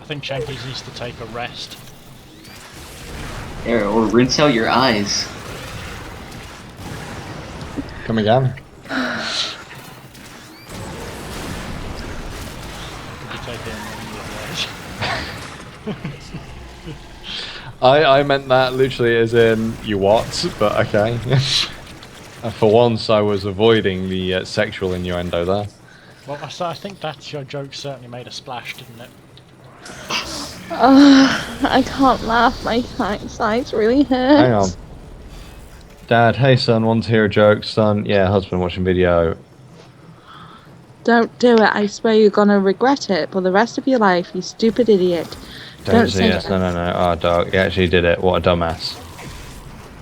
think Shanky needs to take a rest. There, or rinse out your eyes. Come again? Could you take it in I meant that literally as in you what, but okay. For once, I was avoiding the sexual innuendo there. Well, I think that your joke certainly made a splash, didn't it? I can't laugh. My sides really hurt. Hang on. Dad, hey son, want to hear a joke? Son, yeah, husband watching video. Don't do it. I swear you're gonna regret it for the rest of your life, you stupid idiot. Don't say yes, no. Oh, dog, he actually did it. What a dumbass.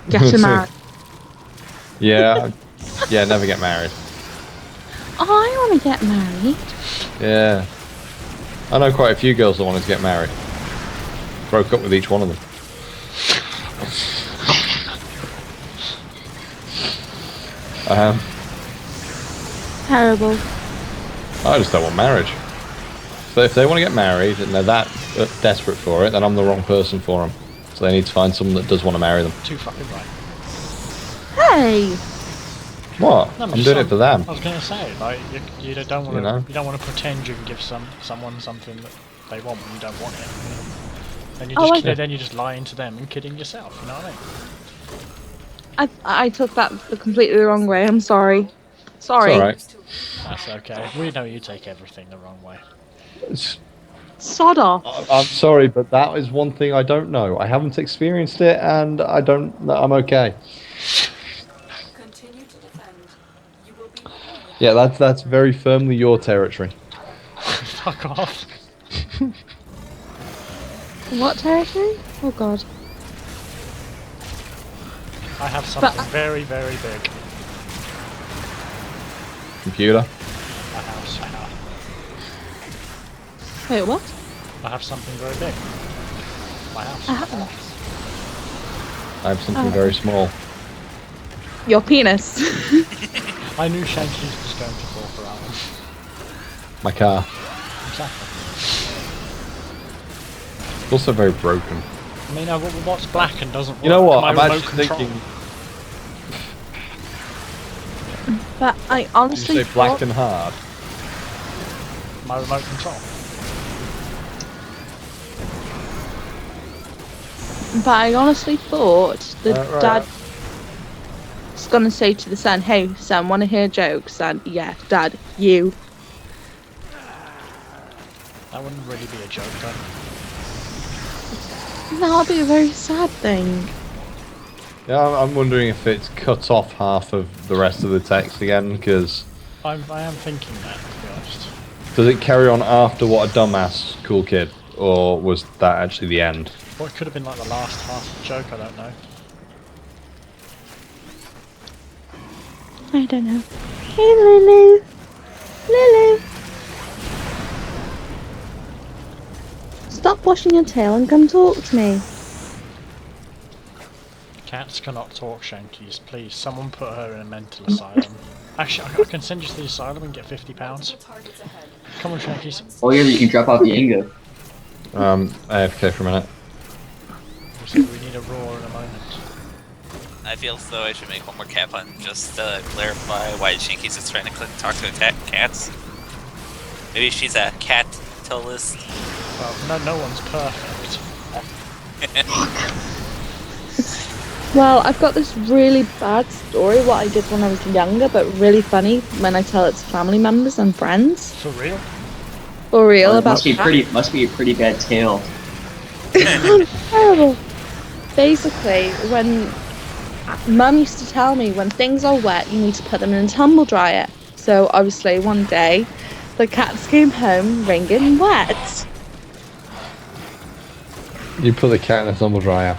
Get him out. Yeah, yeah, never get married. Oh, I want to get married. Yeah. I know quite a few girls that wanted to get married. Broke up with each one of them. Terrible. I just don't want marriage. So if they want to get married and they're that desperate for it, then I'm the wrong person for them. So they need to find someone that does want to marry them. Too fucking right. Hey! What? No, I'm doing it for them. I was going to say, like, you don't want to, You know? you don't want to pretend you can give someone something that they want when you don't want it. Then you're just lying to them and kidding yourself. You know what I mean? I took that completely the wrong way. I'm sorry. Sorry. It's alright. That's okay. We know you take everything the wrong way. Sod off. I'm sorry, but that is one thing I don't know. I haven't experienced it, and I don't. I'm okay. Continue to defend. You will be Yeah, that's very firmly your territory. Fuck off. What territory? Oh god. I have something very, very big. Computer. A house. Wait, what? I have something very big. My house. I have something very small. Your penis. I knew Shanky was going to fall for that one. My car. Exactly. It's also very broken. I mean, what's black and doesn't work? You know what? My I'm remote actually control. thinking. But I Did honestly you say black and hard? My remote control. But I honestly thought the Right. dad was gonna say to the son, "Hey, son, want to hear jokes?" Son, yeah, Dad, you. That wouldn't really be a joke, though. That'll be a very sad thing. Yeah, I'm wondering if it's cut off half of the rest of the text again, because I am thinking that, to be honest. does it carry on after what a dumbass cool kid, or was that actually the end? Or it could have been like the last half of the joke, I don't know. I don't know. Hey, Lulu. Lulu. Stop washing your tail and come talk to me. Cats cannot talk, Shankies. Please, someone put her in a mental asylum. Actually, I can send you to the asylum and get £50. targets ahead. Come on, Shankies. Oh yeah, you can drop off Yanga. AFK for a minute. We need a roar in a moment. I feel as though I should make one more cap on just to clarify why Shinkies is trying to talk to cats. Maybe she's a cat-talist. Well, no one's perfect. Well, I've got this really bad story what I did when I was younger, but really funny when I tell it to family members and friends. For real? For real, Well, it about must be a pretty bad tale. terrible. Basically, when Mum used to tell me when things are wet, you need to put them in a tumble dryer. So obviously, one day, the cats came home wringing wet. You put the cat in a tumble dryer.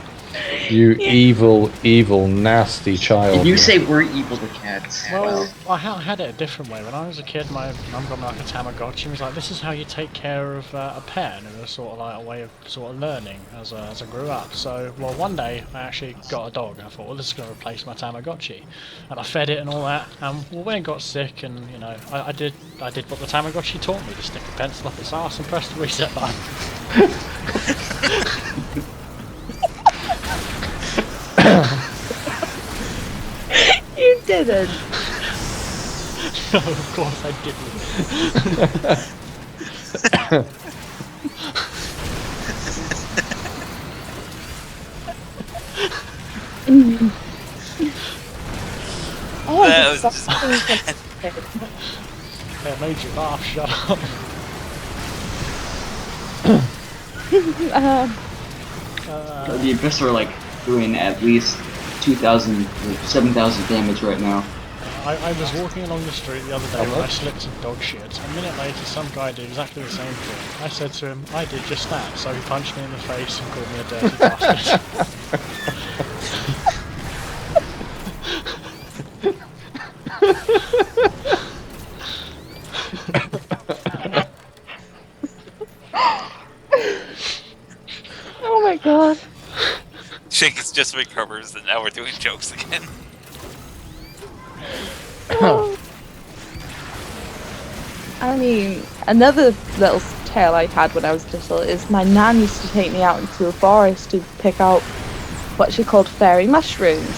You evil, evil, nasty child. Did you say we're evil to cats? Well, I had it a different way. When I was a kid, my mum got me like a Tamagotchi and was like, this is how you take care of a pet. And it was sort of like a way of sort of learning as I grew up. So, well, one day I actually got a dog and I thought, well, this is going to replace my Tamagotchi. And I fed it and all that. And well, when it got sick and, you know, I did what the Tamagotchi taught me, to stick a pencil up its arse and press the reset button. You didn't. No, of course I didn't. Oh, That I was just just It made you laugh, shut up. The Infested are like doing at least 2,000 or 7,000 damage right now. I was walking along the street the other day when I slipped some dog shit. A minute later, some guy did exactly the same thing. I said to him, I did just that, so he punched me in the face and called me a dirty bastard. Oh my god. Shanks just recovers, and now we're doing jokes again. I mean, another little tale I had when I was little is my nan used to take me out into a forest to pick out what she called fairy mushrooms.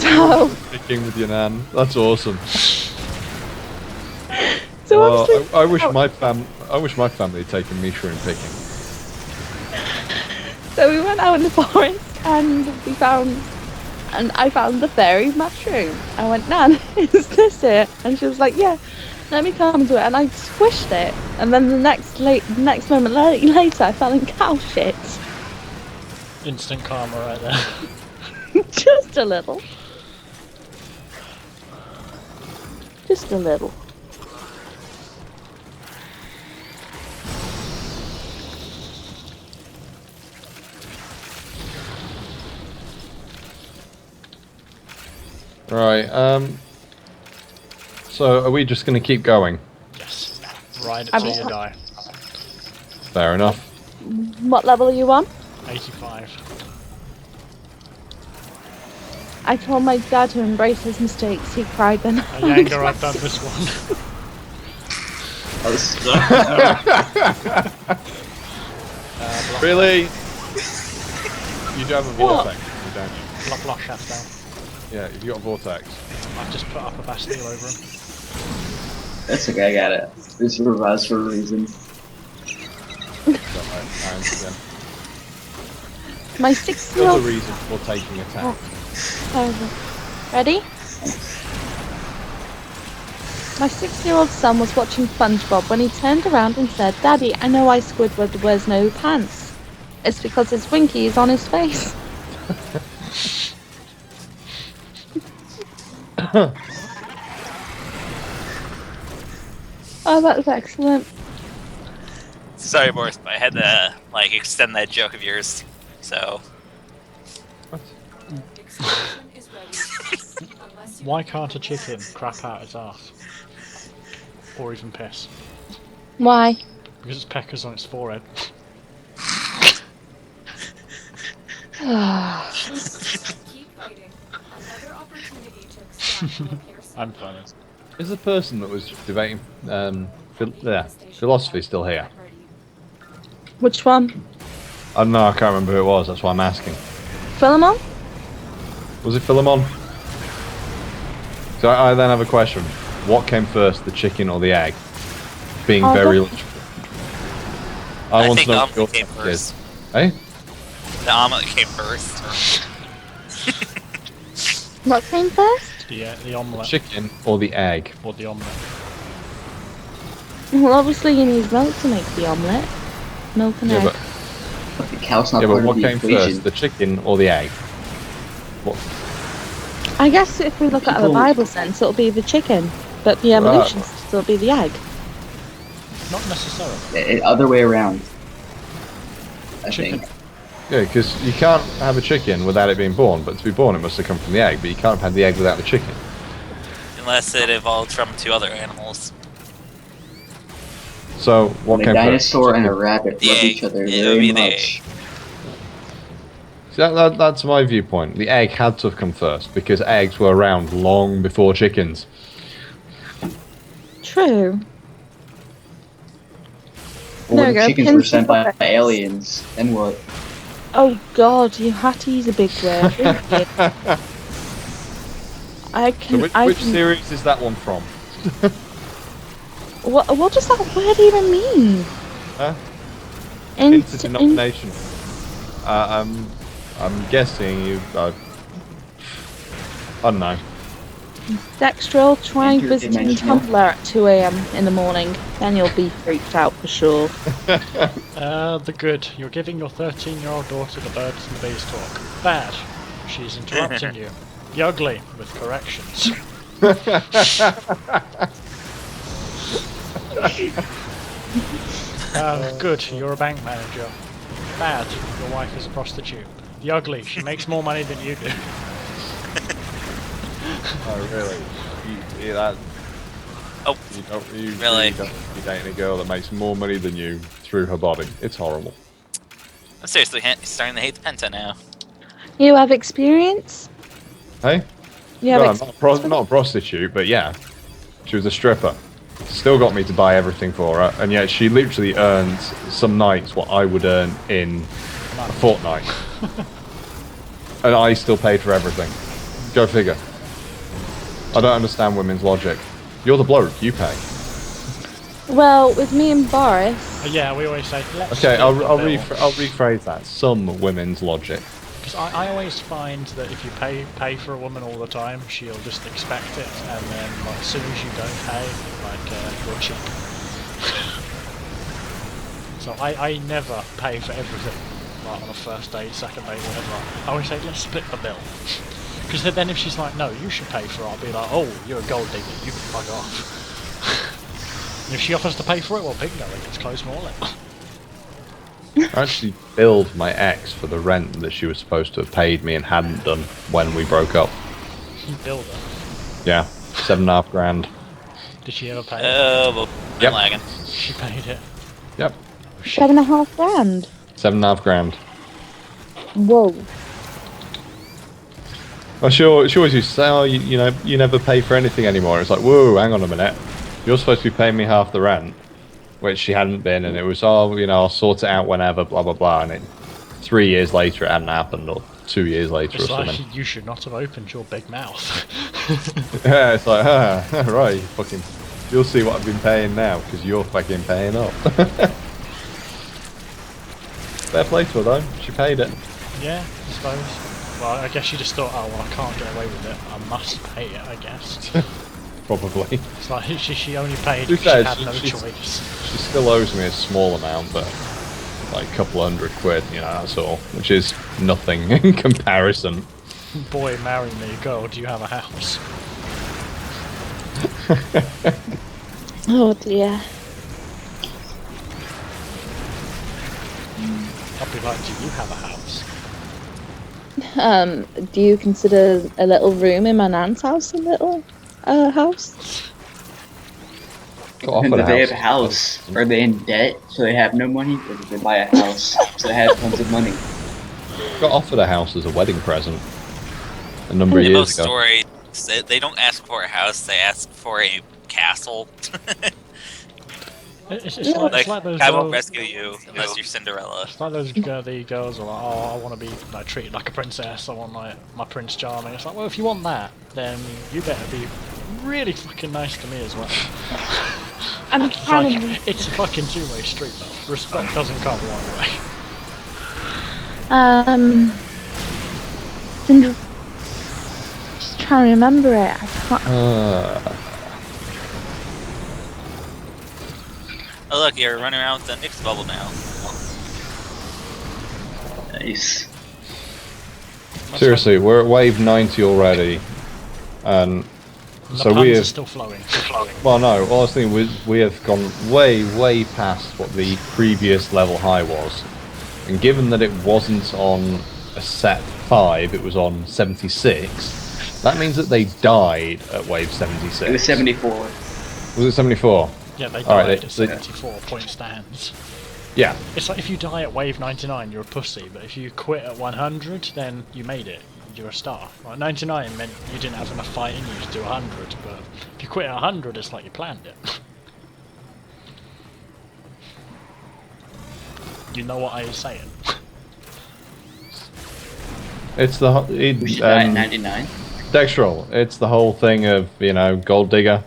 So, Picking with your nan. That's awesome. so Oh, obviously, I wish my family had taken me shroom picking. so we went out in the forest and I found the fairy mushroom. I went, Nan, is this it? And she was like, yeah, let me come to it. And I squished it. And then the next moment later, I fell in cow shit. Instant karma right there. Just a little. Just a little. Right, so are we just going to keep going? Yes. Ride it I till mean- you die. Fair enough. What level are you on? 85. I told my dad to embrace his mistakes. He cried then. Yanga, I've done this one. Really? You do have a What? vortex, you don't you? Block shaft down. Yeah, you've got a vortex. I've just put up a Bastille over him. That's okay, I got it. This is revised for a reason. Again. My There's a 6-year-old. reason for taking attack. Ready? My 6-year-old son was watching SpongeBob when he turned around and said, "Daddy, I know why Squidward wears no pants. It's because his winky is on his face." Oh, that was excellent. Sorry, Boris, but I had to like extend that joke of yours. So Extraction is ready. Unless you Why can't a chicken crap out its ass? Or even piss? Why? Because its peckers on its forehead. keep fighting, another opportunity to extract will appear soon. I'm funny. Is the person that was debating philosophy still here? Which one? I don't know, I can't remember who it was, that's why I'm asking. Philemon? Was it Philemon? So I then have a question. What came first, the chicken or the egg? Being Oh, very... that- I I want think to know the what your omelet came take is. first. Hey? The omelet came first. What came first? The omelette. Chicken or the egg? Or the omelette. Well, obviously you need milk to make the omelette. Milk and Yeah, egg. but, But the cow's not yeah, but part what of the came equation. first, the chicken or the egg? What? I guess if we look at the People- Bible sense, it'll be the chicken, but the evolution still be the egg. Not necessarily. Other way around. I Chicken. think. Yeah, because you can't have a chicken without it being born, but to be born it must have come from the egg, but you can't have the egg without the chicken. Unless it evolved from two other animals. So, what When a came dinosaur first? and a rabbit The love egg. each other It would very be the much. See, that's my viewpoint. The egg had to have come first, because eggs were around long before chickens. True. There we when go, chickens pin were sent by supports. aliens, then what? Oh god, you had to use a big word, didn't you? I So can. which series is that one from? What does that word even mean? Huh? In- Interdenomination. I'm guessing you. I don't know. Dextrol, try visiting Interdimensional. Tumblr at 2 AM in the morning. Then you'll be freaked out for sure. The good. You're giving your 13-year-old daughter the birds and the bees talk. Bad. She's interrupting you. The ugly, with corrections. Good. You're a bank manager. Bad. Your wife is a prostitute. The ugly. She makes more money than you do. Oh really? You that? Oh, You really? don't you dating a girl that makes more money than you through her body. It's horrible. I'm seriously starting to hate the Penta now. You have experience? Hey? You have Well, not a prostitute, but yeah. She was a stripper. Still got me to buy everything for her, and yet she literally earned some nights what I would earn in a fortnight. And I still paid for everything. Go figure. I don't understand women's logic. You're the bloke, you pay. Well, with me and Boris, Yeah, we always say, let's Okay, split I'll the bill. rephrase that. Some women's logic. Because I always find that if you pay for a woman all the time, she'll just expect it, and then like, as soon as you don't pay, you're cheap. So I never pay for everything, like on a first date, second date, whatever. I always say, let's split the bill. Because then if she's like, no, you should pay for it, I'll be like, oh, you're a gold digger, you can fuck off. And if she offers to pay for it, well, bingo, it gets close more. I actually billed my ex for the rent that she was supposed to have paid me and hadn't done when we broke up. You build her. Yeah, $7.5 grand. Did she ever pay it? Oh, well, I'm Yep. lagging. She paid it. Yep, 7.5 grand. $7.5 grand. Whoa. Well, she always used to say, oh, you know, you never pay for anything anymore. It's like, whoa, hang on a minute. You're supposed to be paying me half the rent, which she hadn't been, and it was, oh, you know, I'll sort it out whenever, blah, blah, blah. And 3 years later, it hadn't happened, or 2 years later, It's or like, something. you should not have opened your big mouth. Yeah, it's like, right, you'll see what I've been paying now, because you're fucking paying up. Fair play to her, though. She paid it. Yeah, I suppose. Well, I guess she just thought, oh, well, I can't get away with it. I must pay it, I guess. Probably. It's like, she only paid To be because she fair, had no she's- choice. She still owes me a small amount, but like a couple £100, you know, that's all. Which is nothing in comparison. Boy, marry me. Girl, do you have a house? Oh dear. I'd be like, do you have a house? Do you consider a little room in my nan's house a little house? Got offered And a do they have house. a house? Are they in debt, so they have no money? Or did they buy a house, so they have tons of money? Got offered a house as a wedding present a number of In years most ago. stories, they don't ask for a house, they ask for a castle. It's Like, like those I won't girls- rescue you unless you're Cinderella. It's like those the girls are like, oh, I want to be like treated like a princess. I want like my Prince Charming. It's like, well, if you want that, then you better be really fucking nice to me as well. I'm It's kind of. like, it's a fucking two-way street though. Respect doesn't come one way. Just trying to remember it. I can't. Oh look, you're running around with the Nyx bubble now. Nice. Seriously, we're at wave 90 already. And The so puns we are have... still flowing. Well, no, all I was thinking, we have gone way past what the previous level high was. And given that it wasn't on a set 5, it was on 76, that means that they died at wave 76. It was 74. Was it 74? Yeah, they All right, died they- at 74 point stands. Yeah. It's like if you die at wave 99, you're a pussy, but if you quit at 100, then you made it. You're a star. Like 99 meant you didn't have enough fight in you to do 100, but if you quit at 100, it's like you planned it. You know what I was saying. It's the We should die at 99. Dextrol. It's the whole thing of, you know, gold digger,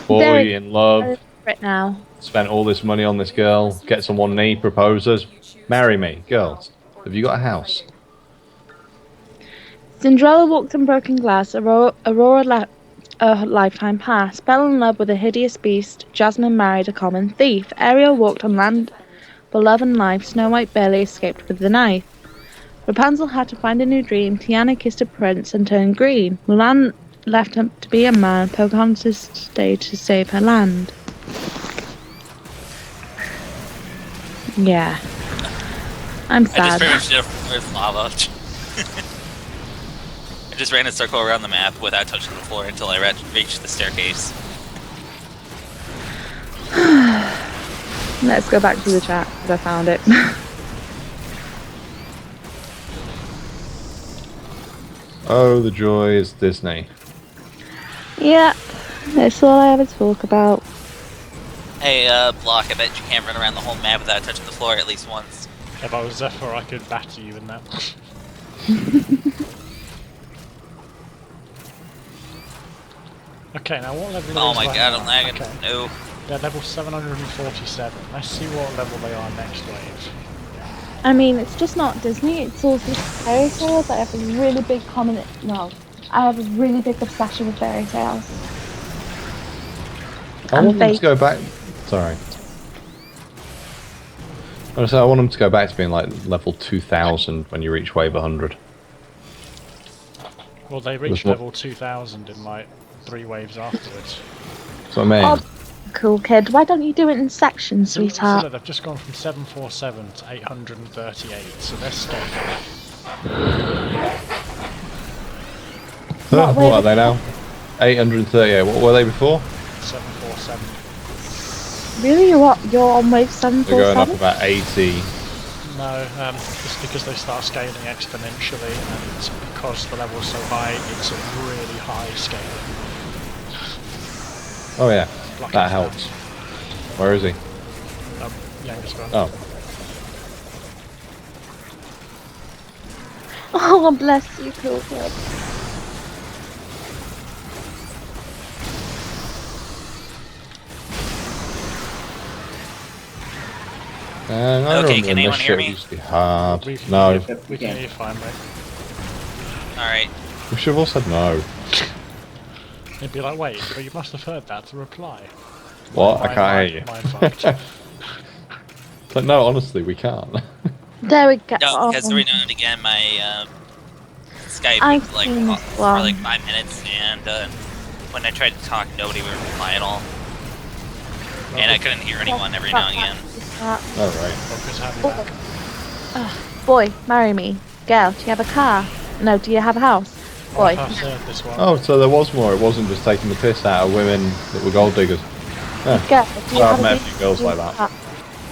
boy Very- in love, Right now. spent all this money on this girl, gets on one knee, proposes, marry me, girls. Have you got a house? Cinderella walked on broken glass. Aurora left a lifetime past. Fell in love with a hideous beast. Jasmine married a common thief. Ariel walked on land for love and life. Snow White barely escaped with the knife. Rapunzel had to find a new dream. Tiana kissed a prince and turned green. Mulan left him to be a man. Pocahontas stayed to save her land. Yeah. I'm I just sad. pretty much did a with lava. I just ran a circle around the map without touching the floor until I reached the staircase. Let's go back to the chat because I found it. Oh, the joy is Disney. Yep, that's all I ever talk about. Hey, Block, I bet you can't run around the whole map without touching the floor at least once. If I was Zephyr, I could batter you in that. Okay, now what level Oh is my right god, now? I'm lagging. Okay. No. They're level 747. Let's see what level they are next wave. I mean, it's just not Disney, it's also fairy tales. I have a really big I have a really big obsession with fairy tales. I want them to go back. Sorry. I want them to go back to being like level 2000 when you reach wave 100. Well, they reached level 2000 in like 3 waves afterwards. That's what I mean. Oh, cool kid. Why don't you do it in sections, So sweetheart? look, they've just gone from 747 to 838, so they're scaling. What are they now? 838. What were they before? 747. Really? You're on wave They're going up 747? about 80. No, it's because they start scaling exponentially, and it's because the level's so high, it's a really high scale. Oh yeah, Block that it helps. Where is he? Yanga's gone. Oh. Oh, bless you, cool kid. I Okay, remember can anyone this hear shit me? used to be hard. We can No. hear, we can hear you fine, mate. Alright. We should have all said no. They'd be like, wait, but you must have heard that to reply. What? I can't hear you. Mind fucked. But no, honestly, we can't. There we go. No, because every now and again my Skype I've would like seen off this for one. like 5 minutes, and when I tried to talk, nobody would reply at all. And I couldn't hear anyone every now and again. Alright. Focus, have you back. Boy, marry me. Girl, do you have a car? No, do you have a house? Boy. I've heard this one. Oh, so there was more. It wasn't just taking the piss out of women that were gold diggers. Yeah. Girl, do you I've have met a a few girls like that.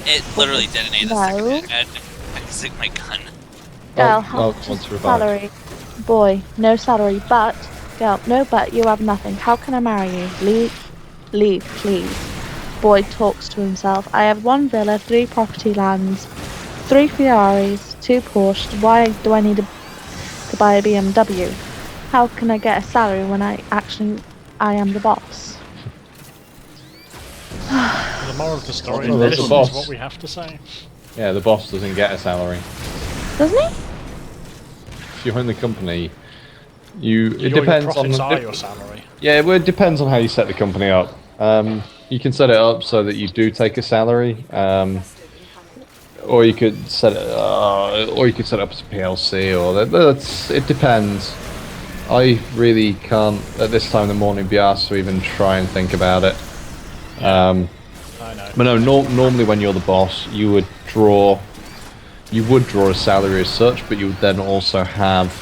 It literally detonated the No. second I had to exit my gun. Girl, Oh, how oh, much wants is to your revive. salary? Boy, no salary, but... Girl, no but, you have nothing. How can I marry you? Leave, please. Boy talks to himself. I have 1 villa, 3 property lands, 3 Ferraris, 2 Porsche. Why do I need to buy a BMW? How can I get a salary when I am the boss? The moral of the story Oh, is that's this the boss. is what we have to say. Yeah, the boss doesn't get a salary. Doesn't he? If you own the company, it Your depends on profits are the, your salary. yeah, well, it depends on how you set the company up. You can set it up so that you do take a salary, or you could set it, up as a PLC, or it depends. I really can't at this time in the morning be asked to even try and think about it. I know. But no, normally when you're the boss, you would draw a salary as such, but you would then also have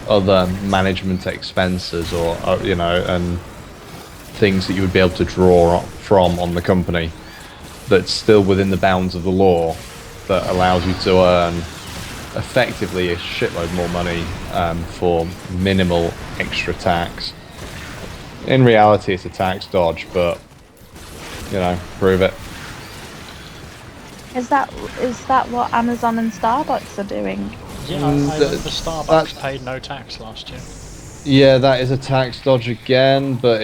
other management expenses or and things that you would be able to draw from on the company that's still within the bounds of the law that allows you to earn effectively a shitload more money for minimal extra tax. In reality, it's a tax dodge, but prove it. Is that what Amazon and Starbucks are doing? Yeah, I remember Starbucks paid no tax last year. Yeah, that is a tax dodge again, but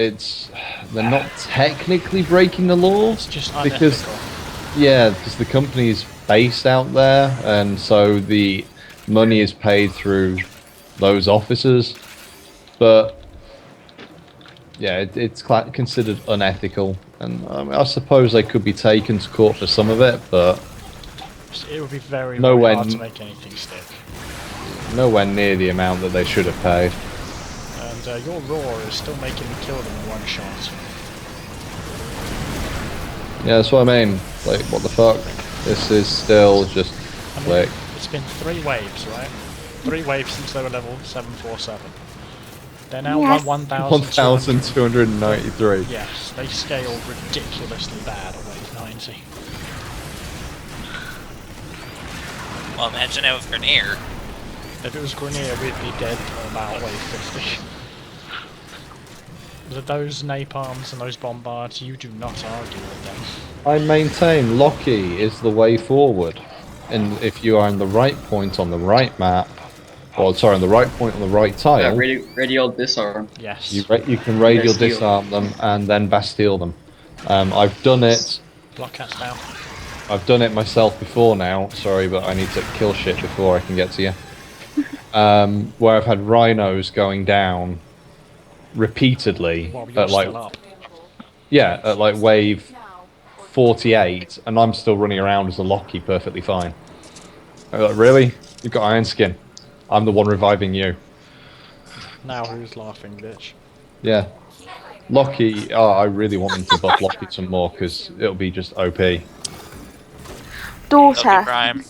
they're not technically breaking the law. It's just because unethical. because the company is based out there, and so the money is paid through those officers. But yeah, it's considered unethical, and I suppose they could be taken to court for some of it, but It would be very nowhere hard to make anything stick. nowhere near the amount that they should have paid. And your roar is still making me kill them in one shot. Yeah, that's what I mean. Like, what the fuck? This is still just click. It's been 3 waves, right? 3 waves since they were level 747. They're now 1,293. Yes, they scaled ridiculously bad at wave 90. Well, imagine it with Grenier. If it was Grenier, we'd be dead about wave 50. But those napalms and those bombards, you do not argue with them. I maintain Loki is the way forward. And if you are in the right point on the right map, or sorry, on the right point on the right tile, radial disarm. Yes. you can radial Bastille. disarm them and then Bastille them. I've done it. BlockCat's down. I've done it myself before now. Sorry, but I need to kill shit before I can get to you. Where I've had rhinos going down repeatedly Well, you're at like still up. at like wave 48, and I'm still running around as a Loki perfectly fine. I'm like, really? You've got iron skin. I'm the one reviving you. Now who's laughing, bitch? Yeah. Loki, I really want them to buff Loki some more because it'll be just OP. Daughter, Prime.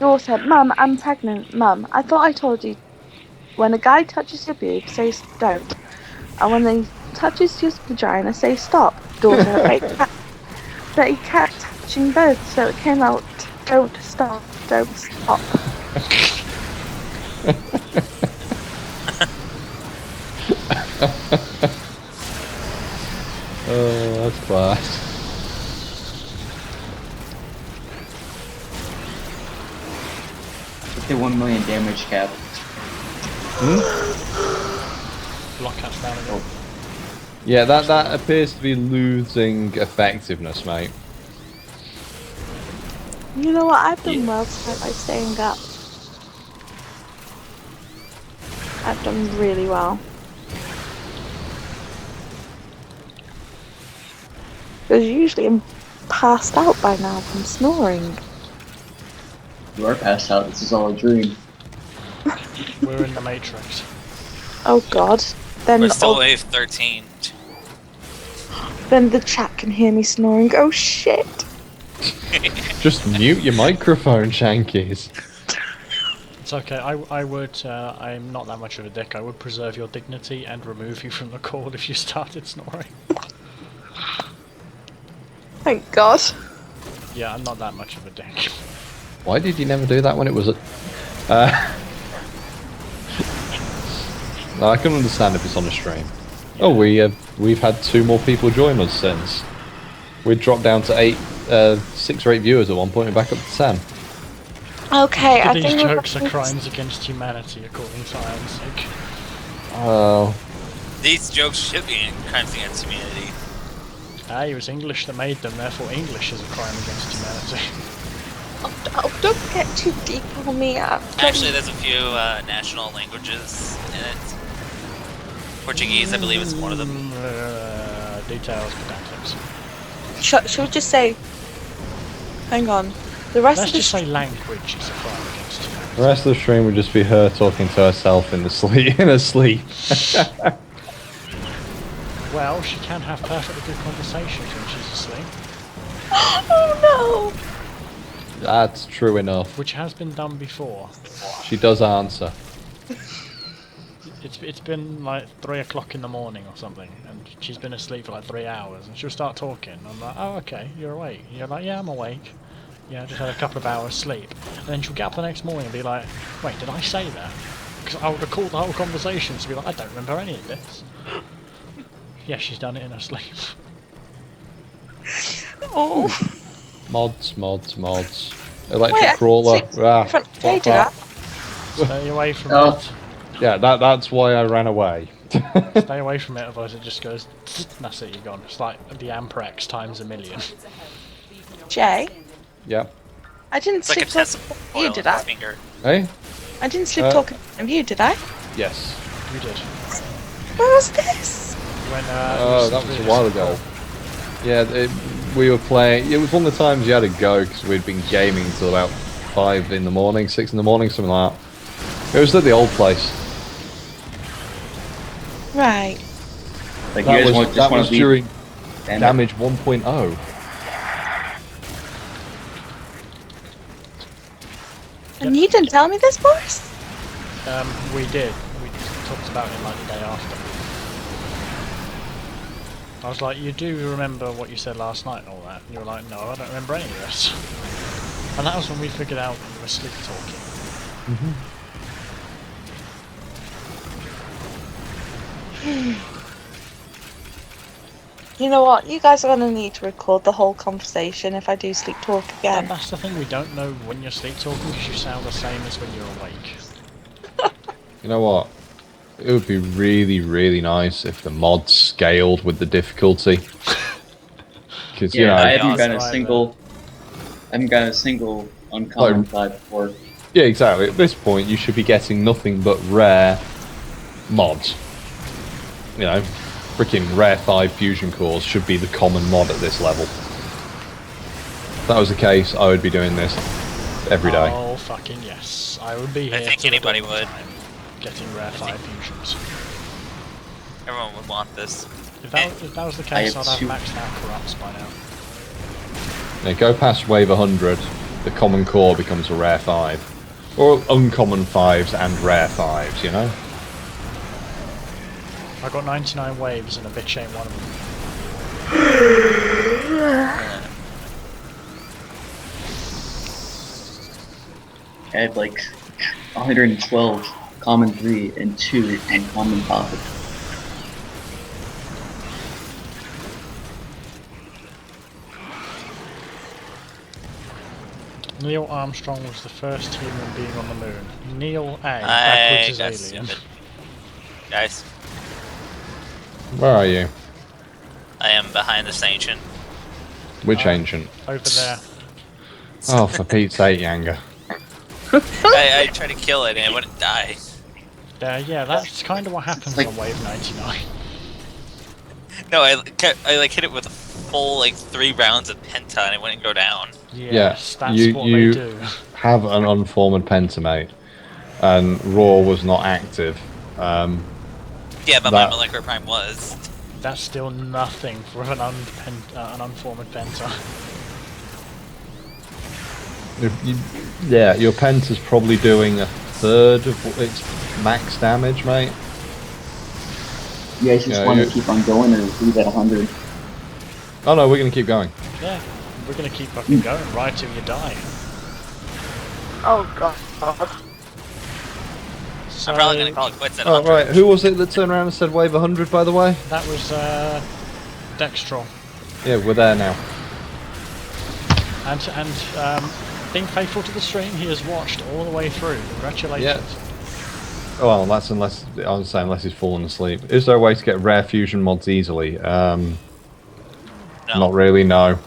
Mum, I'm pregnant. Mum, I thought I told you. When a guy touches your boob, say don't. And when he touches your vagina, say stop. Daughter, but he kept touching both, so it came out, don't stop, don't stop. Oh, that's class. Hit the 1 million damage cap. BlockCat's down again. Yeah, that appears to be losing effectiveness, mate. You know what? I've done well tonight by staying up. I've done really well. Because usually I'm passed out by now from snoring. You are passed out. This is all a dream. We're in the Matrix. Oh god. Then We're still wave 13. then the chat can hear me snoring. Oh shit. Just mute your microphone, Shankies. It's okay, I would, I'm not that much of a dick, I would preserve your dignity and remove you from the call if you started snoring. Thank god. Yeah, I'm not that much of a dick. Why did you never do that when it was at... No, I can understand if it's on a stream. Oh, we've had 2 more people join us since. We dropped down to 6 or 8 viewers at one point and back up to 10. Okay, I These think jokes are crimes against humanity, according to Ironsake. Oh. These jokes should be crimes against humanity. It was English that made them, therefore English is a crime against humanity. Oh, don't get too deep on me. Actually, there's a few national languages in it. Portuguese, I believe, is one of them. Details, pedantics. Should we just say... Hang on. The rest Let's of the just say language is a crime against humanity. The rest of the stream would just be her talking to herself in her sleep. Well, she can have perfectly good conversations when she's asleep. Oh That's true enough. Which has been done before. She does answer. It's been like 3 o'clock in the morning or something, and she's been asleep for like 3 hours, and she'll start talking. I'm like, oh, okay, you're awake. And you're like, yeah, I'm awake. Yeah, I just had a couple of hours sleep. And then she'll get up the next morning and be like, wait, did I say that? Because I would have called the whole conversation to be like, I don't remember any of this. Yeah, she's done it in her sleep. no. Oh. Mods. Electric Wait, crawler. Ah, Jay did that. Stay away from Oh. it. Yeah, that's why I ran away. Stay away from it, otherwise it just goes. That's it. You're gone. It's like the Amprex times a million. Jay, Yep. I didn't It's like a sleep Tesla talking to coil you, on did his I? finger. Hey? I didn't sleep talking to you, did I? Yes. You did. Where was this? When Oh, that was a while ago. Yeah, we were playing. It was one of the times you had to go because we'd been gaming till about 5 in the morning, 6 in the morning, something like that. It was at the old place. Right. Like That you guys was, just that want was to leave. during And damage 1.0. And you didn't tell me this, Boris? We did. We talked about it like the day after. I was like, you do remember what you said last night and all that? And you were like, no, I don't remember any of this. And that was when we figured out you were sleep talking. You know what? You guys are going to need to record the whole conversation if I do sleep talk And again. that's the thing, we don't know when you're sleep talking because you sound the same as when you're awake. You know what? It would be really, really nice if the mods scaled with the difficulty. Because you yeah, know, I haven't Right, gotten a single. I haven't gotten a single uncommon Like- 5 before. yeah, exactly. At this point, you should be getting nothing but rare mods. You know, freaking rare 5 fusion cores should be the common mod at this level. If that was the case, I would be doing this every day. Oh, fucking yes. I would be here. I think till the anybody dawn would. time, getting rare 5 fusions. Everyone would want this. If that was the I case, have I'd have two- maxed out corrupts by now. Yeah, go past wave 100, the common core becomes a rare 5. Or uncommon 5s and rare 5s, you know? I got 99 waves and a bitch ain't one of them. I had like 112 common 3 and 2 uncommon 5. Neil Armstrong was the first human being on the moon. Neil A. I Backwards got is alien. stupid. Guys, Where are you? I am behind this ancient. Which ancient? Over there. Oh, for Pete's sake, Yanga. I tried to kill it and it wouldn't die. Yeah, that's kind of what happens like- on wave 99. No, I like hit it with a full like 3 rounds of penta and it wouldn't go down. Yes, that's you- what you- they do. Have an unformed pentamate, and Raw was not active. Yeah, but That- my molecular prime was. That's still nothing for an unformed penta. Yeah, your penta's probably doing a third of its max damage, mate. You guys just Yeah, want you- to keep on going or leave at 100? Oh no, we're gonna keep going. Yeah, we're gonna keep fucking going right till you die. Oh god. So, I'm probably gonna call it quits at Oh 100. right, who was it that turned around and said wave 100? By the way, that was Dextrol. yeah, we're there now. And being faithful to the stream, he has watched all the way through. Congratulations. Yeah. Oh, well, that's unless I was saying unless he's fallen asleep. Is there a way to get rare fusion mods easily? No. Not really. No.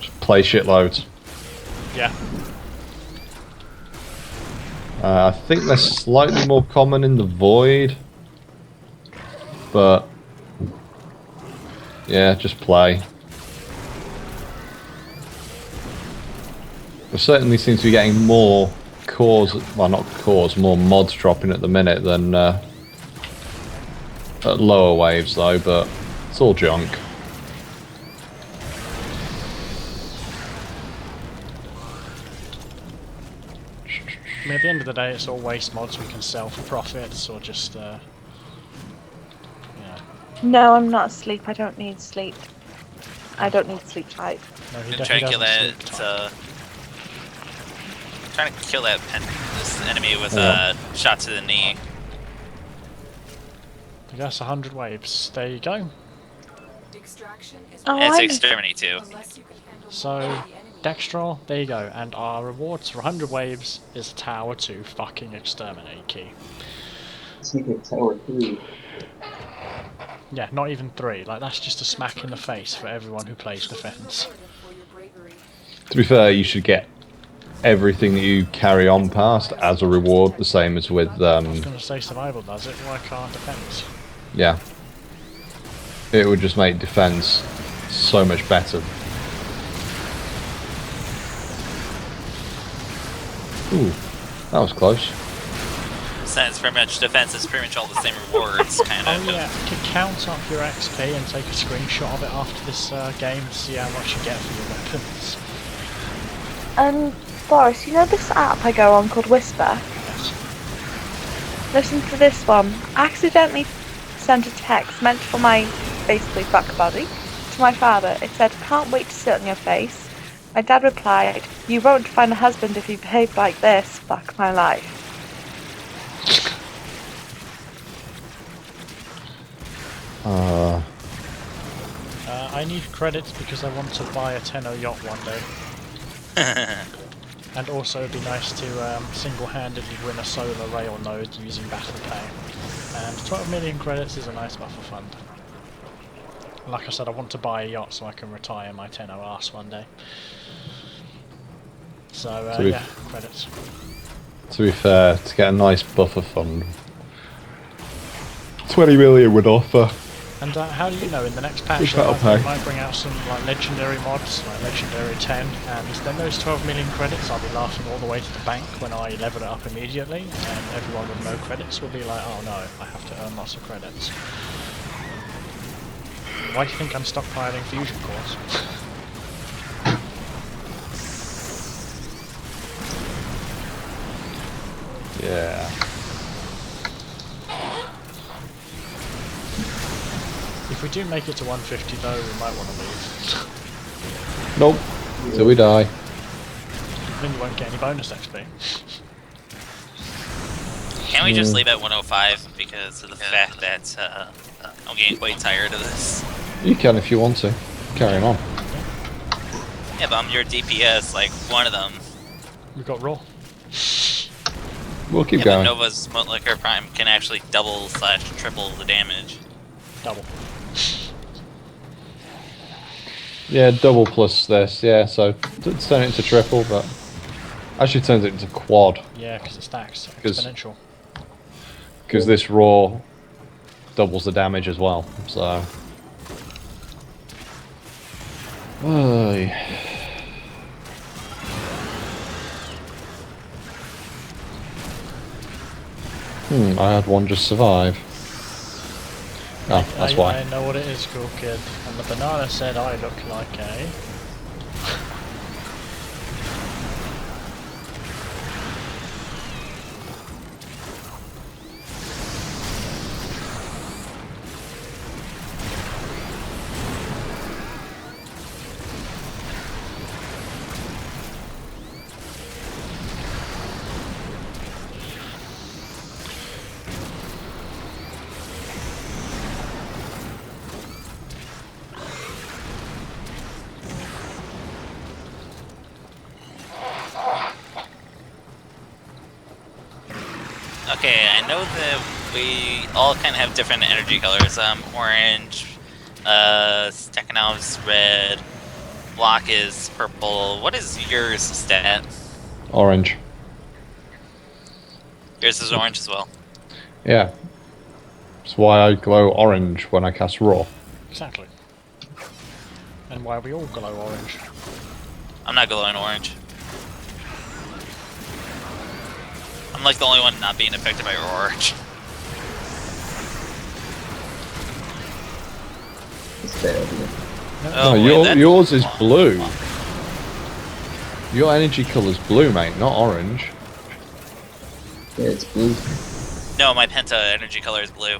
Just play shitloads. Yeah. I think they're slightly more common in the void, but yeah, just play. We certainly seem to be getting more cores, well not cores, more mods dropping at the minute than at lower waves though, but it's all junk. I mean, at the end of the day, it's all waste mods we can sell for profits, or just, yeah. No, I'm not asleep. I don't need sleep. I don't need sleep type. No, he I'm trying to kill definitely that. doesn't sleep Trying to kill that this enemy with Yeah. a shot to the knee. That's 100 waves. There you go. Extraction is Oh, And it's I'm- exterminate too. unless you can handle So, the enemy. Dextrol, there you go. And our rewards for 100 waves is Tower 2 fucking Exterminate key. Let's make it Tower 3. Yeah, not even 3. Like, that's just a smack in the face for everyone who plays defense. For your bravery. To be fair, you should get everything that you carry on past as a reward, the same as with I was going to say survival does it, why can't defense? yeah. It would just make defense so much better. Ooh, that was close. Since pretty much defense is pretty much all the same rewards, kind Oh of. yeah, to count up your XP and take a screenshot of it after this game to see how much you get for your weapons. Boris, you know this app I go on called Whisper? Yes. Listen to this one. I accidentally sent a text meant for my, basically, fuck buddy to my father. It said, "Can't wait to sit on your face." My dad replied, "You won't find a husband if you behave like this. Fuck my life." I need credits because I want to buy a 10 yacht one day. And also it'd be nice to single-handedly win a solar rail node using battle pay. And 12 million credits is a nice buffer fund. Like I said, I want to buy a yacht so I can retire my 10 arse one day. So, So yeah, credits. To be fair, to get a nice buffer fund, 20 million would offer. And how do you know in the next patch Good battle they pay. might bring out some like legendary mods, like legendary 10, and then those 12 million credits I'll be laughing all the way to the bank when I level it up immediately, and everyone with no credits will be like, oh no, I have to earn lots of credits. Why do you think I'm stockpiling fusion cores? Yeah. If we do make it to 150 though, we might want to leave. Nope. Till we die. Then you won't get any bonus XP. Can't we just leave at 105 because of the fact that I'm getting quite tired of this? You can if you want to. Carrying on. Yeah, but I'm your DPS, like one of them. We've got Raw. We'll keep Yeah, but going. Nova's Liquor Prime can actually double/triple the damage. Double. Yeah, double plus this, yeah, so it's turn it into triple, but actually turns it into quad, Yeah, because it stacks. 'Cause- Exponential. because this raw doubles the damage as well, so... Oy. I had one just survive. Oh, that's why. I know what it is, cool kid. And the banana said I look like a... Okay, I know that we all kind of have different energy colors. Orange, Stakhanov's red, Block is purple. What is yours stat? Orange. Yours is orange as well. Yeah. That's why I glow orange when I cast raw. Exactly. And why we all glow orange. I'm not glowing orange. I'm like the only one not being affected by orange. It's bad idea. No, wait, that's- yours is blue. Your energy colour's blue, mate, not orange. Yeah, it's blue. No, my Penta energy color is blue.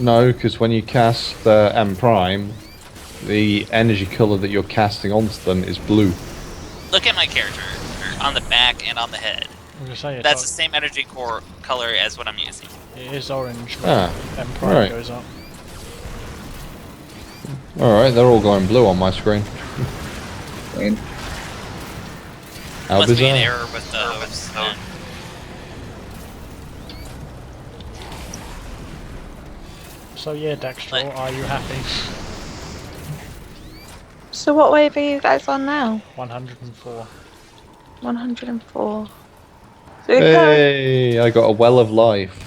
No, because when you cast M Prime, the energy colour that you're casting onto them is blue. Look at my character on the back and on the head. I'm gonna say That's the same energy core color as what I'm using. it is orange when Ah, M Prime right. goes up. Alright, they're all going blue on my screen. Lame. How Must be an bizarre. error with the host. then. So yeah, Dexter, are you happy? So what wave are you guys on now? 104. 104. So you're currently Hey, I got a well of life.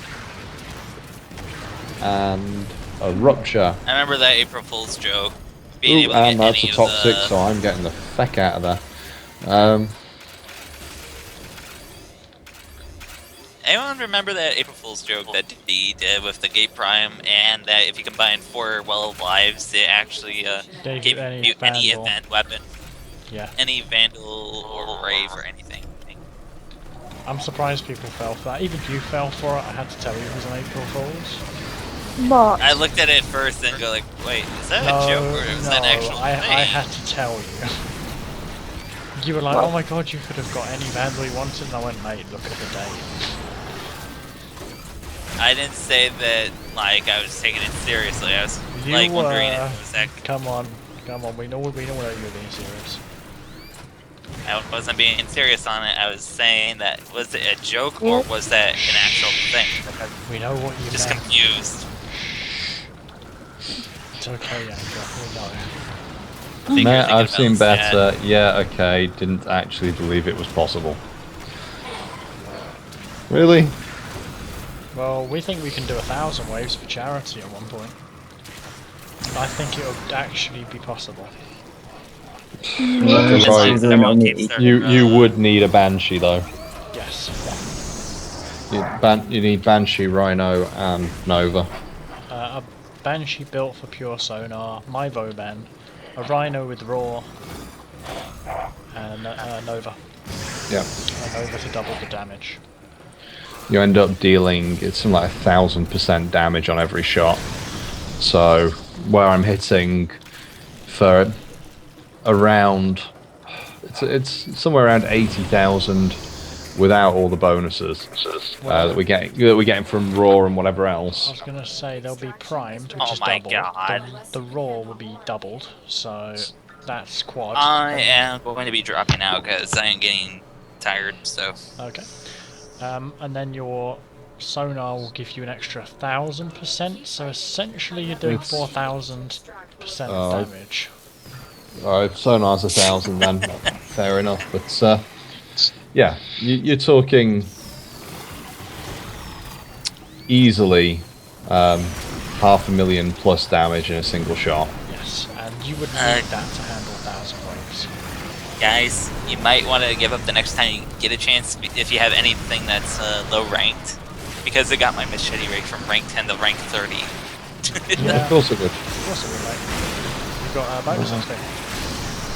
And a rupture. I remember that April Fool's joke. Ooh, Being able to and get that's any a of top the... 6, so I'm getting the feck out of there. Anyone remember that April Fool's joke that D did with the Gate Prime, and that if you combine 4 Well of Lives, it actually Gave gave you any you any Vandal. event weapon, Yeah. any Vandal or Rave or anything. I'm surprised people fell for that. Even you fell for it. I had to tell you it was an April Fool's. what? I looked at it first and go like, wait, is that No, a joke or is that an actual I thing? had to tell you. You were like, What? oh my god, you could have got any Vandal you wanted, and I went, mate, look at the date. I didn't say that like I was taking it seriously. I was You like wondering were. if it was that Come on, we know that you were being serious. I wasn't being serious on it. I was saying that was it a joke or was that an actual thing? We know what you Just meant. confused. It's okay, Yanga, we know. I think you're Matt, thinking I've seen about instead. better. Yeah, okay. Didn't actually believe it was possible. Really? Well, we think we can do 1,000 waves for charity at one point. I think it would actually be possible. Just Right. use them on the You would need a Banshee though. Yes. You need Banshee, Rhino, and Nova. A Banshee built for pure sonar, my Vauban, a Rhino with Raw, and a Nova. Yeah. A Nova to double the damage. You end up dealing it's something like 1,000% damage on every shot. So where I'm hitting for around it's somewhere around 80,000 without all the bonuses that we're getting from Raw and whatever I else. was gonna say they'll be primed, which Oh is my double. God. The Raw will be doubled, so that's quad. I am going to be dropping out because I am getting tired. So Okay. And then your sonar will give you an extra 1,000%, so essentially you're doing It's- 4,000% Oh. damage. Alright, Sonar's 1,000 then. Fair enough, but yeah, you're talking easily 500,000 plus damage in a single shot. Yes, and you would need that to handle 1,000 waves. guys, you might want to give up the next time you get a chance if you have anything that's low ranked, because it got my machete rate from rank 10 to rank 30. Yeah. Of course it would. Of course it would, mate. You've got bonus XP.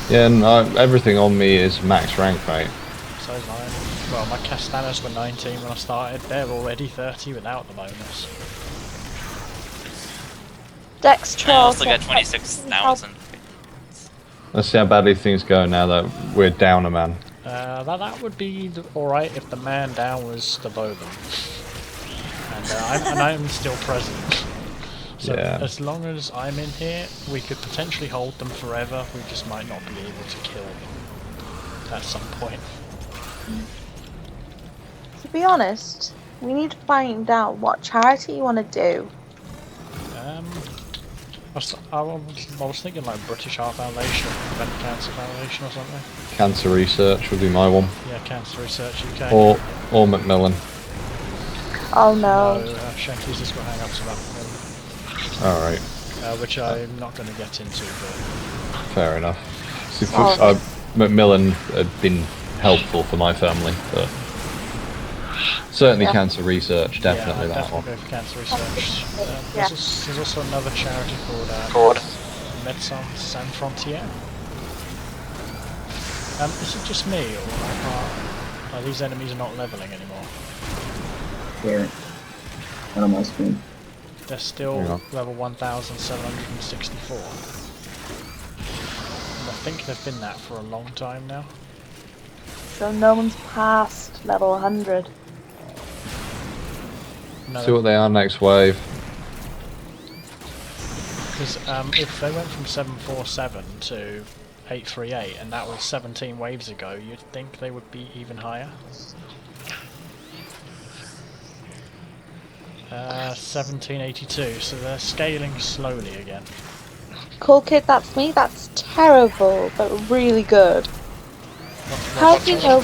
Yeah, and everything on me is max rank, mate. So is mine. Well, my Castanas were 19 when I started. They're already 30 without the bonus. Dexter. I also got 26,000. Let's see how badly things go now that we're down a man. That would be alright if the man down was the Bowman. And I'm still present. So Yeah. as long as I'm in here, we could potentially hold them forever. We just might not be able to kill them at some point. To be honest, we need to find out what charity you want to do. I was thinking like British Heart Foundation, Prevent Cancer Foundation or something. Cancer research would be my one. Yeah, Cancer Research UK. Or Macmillan. Oh no. Shanky's just got hang-ups about Alright, which I'm not going to get into, but fair enough. See, Oh. Macmillan had been helpful for my family, but certainly Yeah. cancer research, definitely yeah, I'd that one. definitely go for Cancer Research. Yeah. There's also another charity called Médecins Sans Frontières. Is it just me, or are these enemies not leveling anymore? Where? Not on my screen. They're still Yeah. level 1,764. And I think they've been that for a long time now. So no one's past level 100. No, See what they are next wave. Because if they went from 747 to 838, and that was 17 waves ago, you'd think they would be even higher. 1782, so they're scaling slowly again. Cool kid, that's me. That's terrible, but really good. How do you know?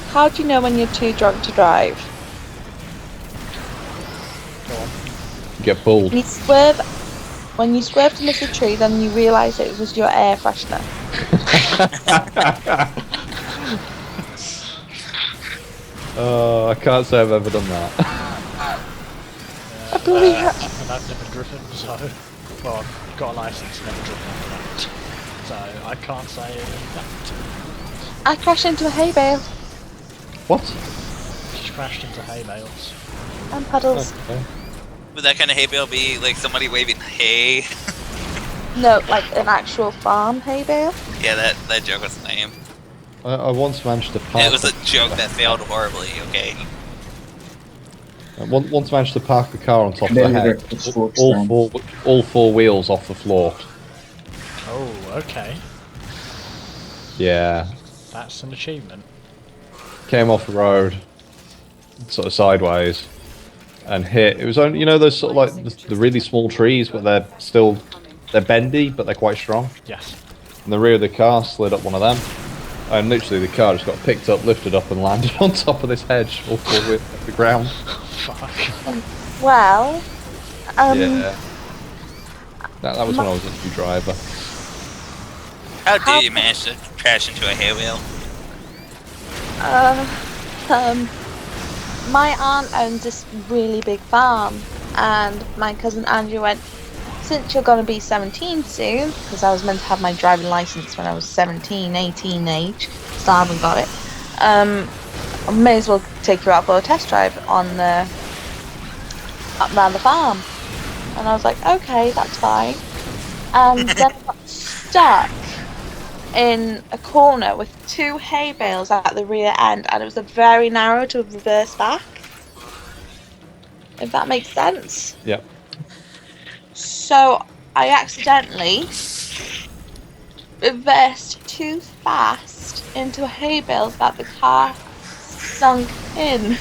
How do you know when you're too drunk to drive? Go on. Get pulled. When you swerve to miss a tree, then you realise it was your air freshener. Oh, I can't say I've ever done that. I believe And I've never driven, so... Well, I've got a licence, never driven after that. So, I can't say that. I crashed into a hay bale What? Just crashed into hay bales. and puddles. Okay. Would that kind of hay bale be like somebody waving hay? No, like an actual farm hay bale. Yeah, that joke was lame. I once managed to park. It was a joke that failed horribly, okay? Once managed to park a car on top of the Then head. it's forks then. All four wheels off the floor. Oh, okay. Yeah. That's an achievement. Came off the road, sort of sideways, and hit. It was only, you know, those sort of like the really small trees, but they're bendy, but they're quite strong. Yes. And the rear of the car slid up one of them, and literally the car just got picked up, lifted up, and landed on top of this hedge, all four wheels off the ground. Fuck. Well, Yeah. That was when I was a new driver. How did you manage to crash into a hay bale? my aunt owns this really big farm, and my cousin Andrew went, since you're going to be 17 soon, because I was meant to have my driving license when I was 17, 18 age, still haven't got it, I may as well take you out for a test drive on the up around the farm. And I was like, okay, that's fine. And then I got stuck in a corner with two hay bales at the rear end, and it was a very narrow to reverse back, if that makes sense. Yep. So I accidentally reversed too fast into a hay bale that the car sunk in.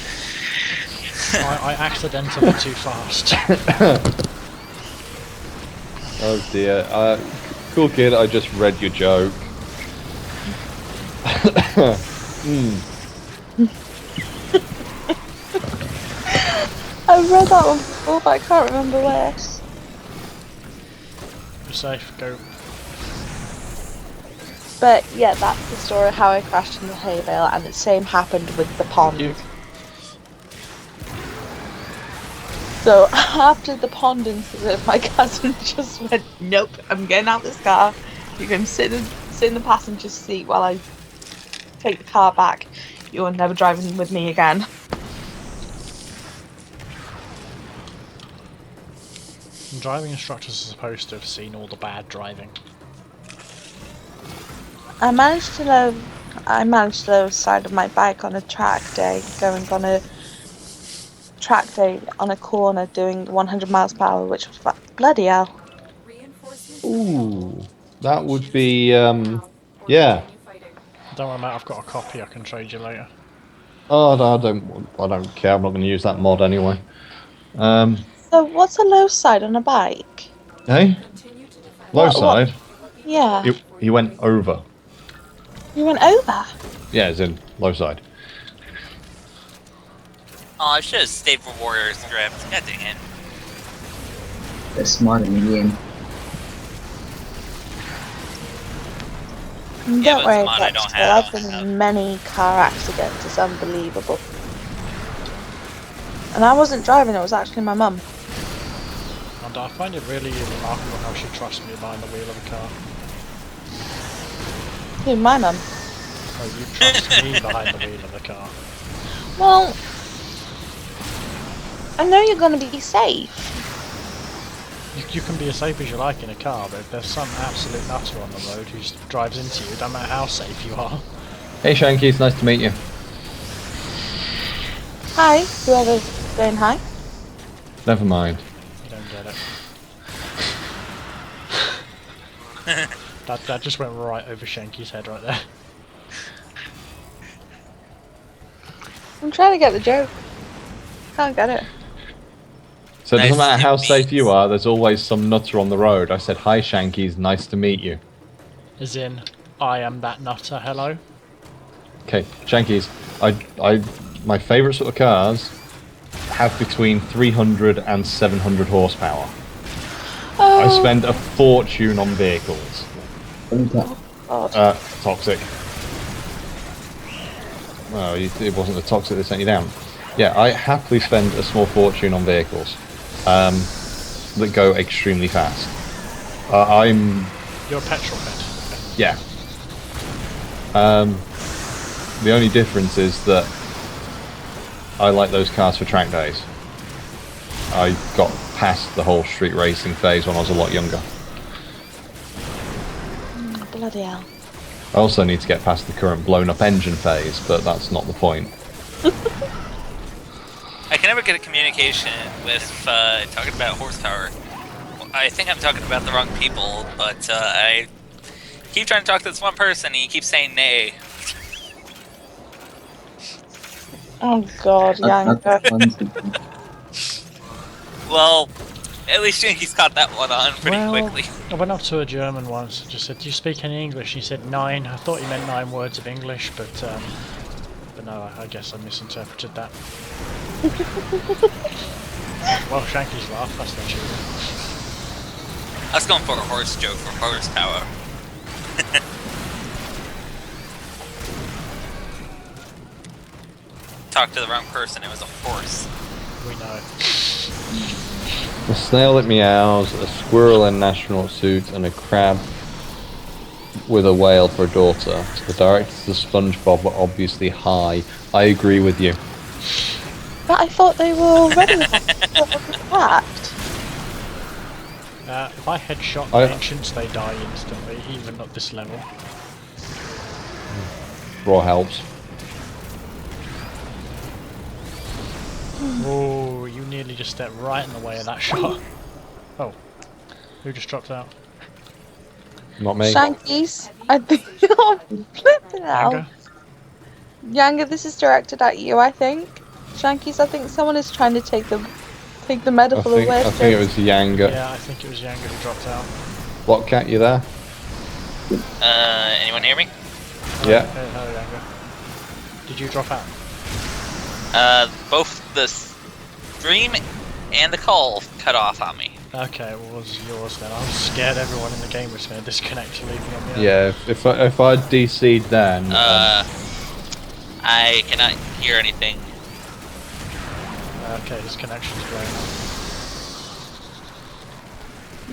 I accidentally too fast. Oh dear. Cool kid, I just read your joke. I read that one before, but I can't remember where. You're safe, go. But yeah, that's the story of how I crashed in the hay bale, and the same happened with the pond. So after the pond incident, my cousin just went, nope, I'm getting out of this car. You can sit in the passenger seat while I take the car back. You're never driving with me again. Driving instructors are supposed to have seen all the bad driving. I managed to lower the side of my bike on a track day, going on a track day on a corner doing 100 miles per hour, which was bloody hell. Ooh, that would be yeah. Don't worry, mate, I've got a copy I can trade you later. Oh, no, I don't care. I'm not going to use that mod anyway. So what's a low side on a bike? Hey, low What? side. Yeah. He went over. You went over? Yeah, as in low side. Oh, I should have stayed for Warriors Drift. God dang it. They're smart in the game. Yeah, Don't but worry it's a mod I about don't it. have. I've been in many car accidents. It's unbelievable. And I wasn't driving, it was actually my mum. And I find it really remarkable how she trusts me behind the wheel of a car. Who, my mum? Oh, you trust me behind the wheel of a car. Well, I know you're going to be safe. You can be as safe as you like in a car, but if there's some absolute nutter on the road who drives into you, no matter how safe you are. Hey Shanky, it's nice to meet you. Hi, whoever's saying hi. Never mind. You don't get it. That just went right over Shanky's head right there. I'm trying to get the joke. Can't get it. So it doesn't Nice matter to how meet safe you are, there's always some nutter on the road. I said, hi Shankies, nice to meet you. As in, I am that nutter, hello? Okay, Shankies, my favourite sort of cars have between 300 and 700 horsepower. I Oh, spend a fortune on vehicles. God. Toxic. Well, it wasn't the toxic that sent you down. Yeah, I happily spend a small fortune on vehicles that go extremely fast. You're a petrol head. Yeah. The only difference is that I like those cars for track days. I got past the whole street racing phase when I was a lot younger. Bloody hell. I also need to get past the current blown up engine phase, but that's not the point. I can never get a communication with talking about horsepower. I think I'm talking about the wrong people, but I keep trying to talk to this one person and he keeps saying nay. Oh God, Yanga. Well, at least Jinky's caught that one on pretty quickly. I went up to a German once and just said, do you speak any English? He said 9. I thought he meant 9 words of English, but no, I guess I misinterpreted that. Well, Shanky's laugh, that's not true. I was going for a horse joke for horsepower. Talked to the wrong person, it was a horse. We know. A snail that meows, a squirrel in an astronaut suit, and a crab with a whale for a daughter. The directors of SpongeBob were obviously high. I agree with you. But I thought they were already attacked. If I headshot the ancients, they die instantly, even at this level. Raw helps. Oh, you nearly just stepped right in the way of that shot. Oh, who just dropped out? Not me. Shankies, I think you're flipping out. Yanga? Yanga, this is directed at you, I think. Shankies, I think someone is trying to take the medical away. I think it was Yanga. Yeah, I think it was Yanga who dropped out. BlockCat, you there? Anyone hear me? Yeah. Hello, Yanga. Did you drop out? Both the stream and the call cut off on me. Okay, well, it was yours then. I was scared everyone in the game was going to disconnect to leave me on the own. Yeah, if I'd DC'd then... I cannot hear anything. Okay, his connection's going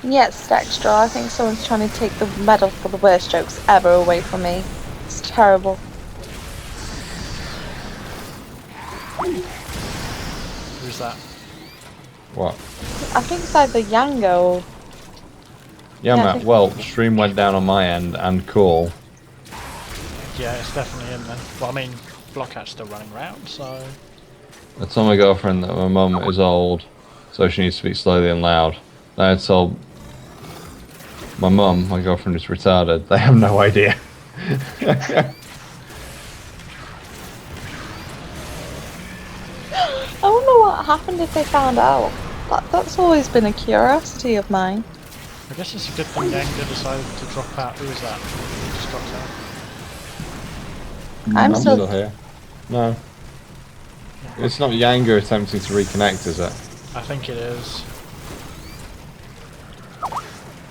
on. Yes, Dexter, I think someone's trying to take the medal for the worst jokes ever away from me. It's terrible. Who's that? What? I think it's either Yanga or... Yeah, Yeah, I Matt, think- well, stream went down on my end, and call. Yeah, it's definitely him then. Well, I mean, BlockCat's still running around, so... I told my girlfriend that my mum is old, so she needs to speak slowly and loud. Then I told my mum, my girlfriend is retarded. They have no idea. I wonder what happened if they found out. That's always been a curiosity of mine. I guess it's a good thing Yanga decided to drop out. Who was that? Who just dropped out? I'm still... here. No. It's not Yanga attempting to reconnect, is it? I think it is.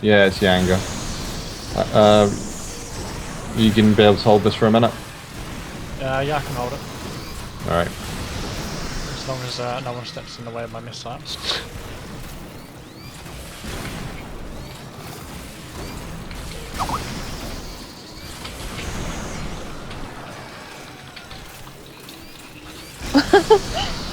Yeah, it's Yanga. You can be able to hold this for a minute? Yeah, I can hold it. Alright. As long as no one steps in the way of my missiles.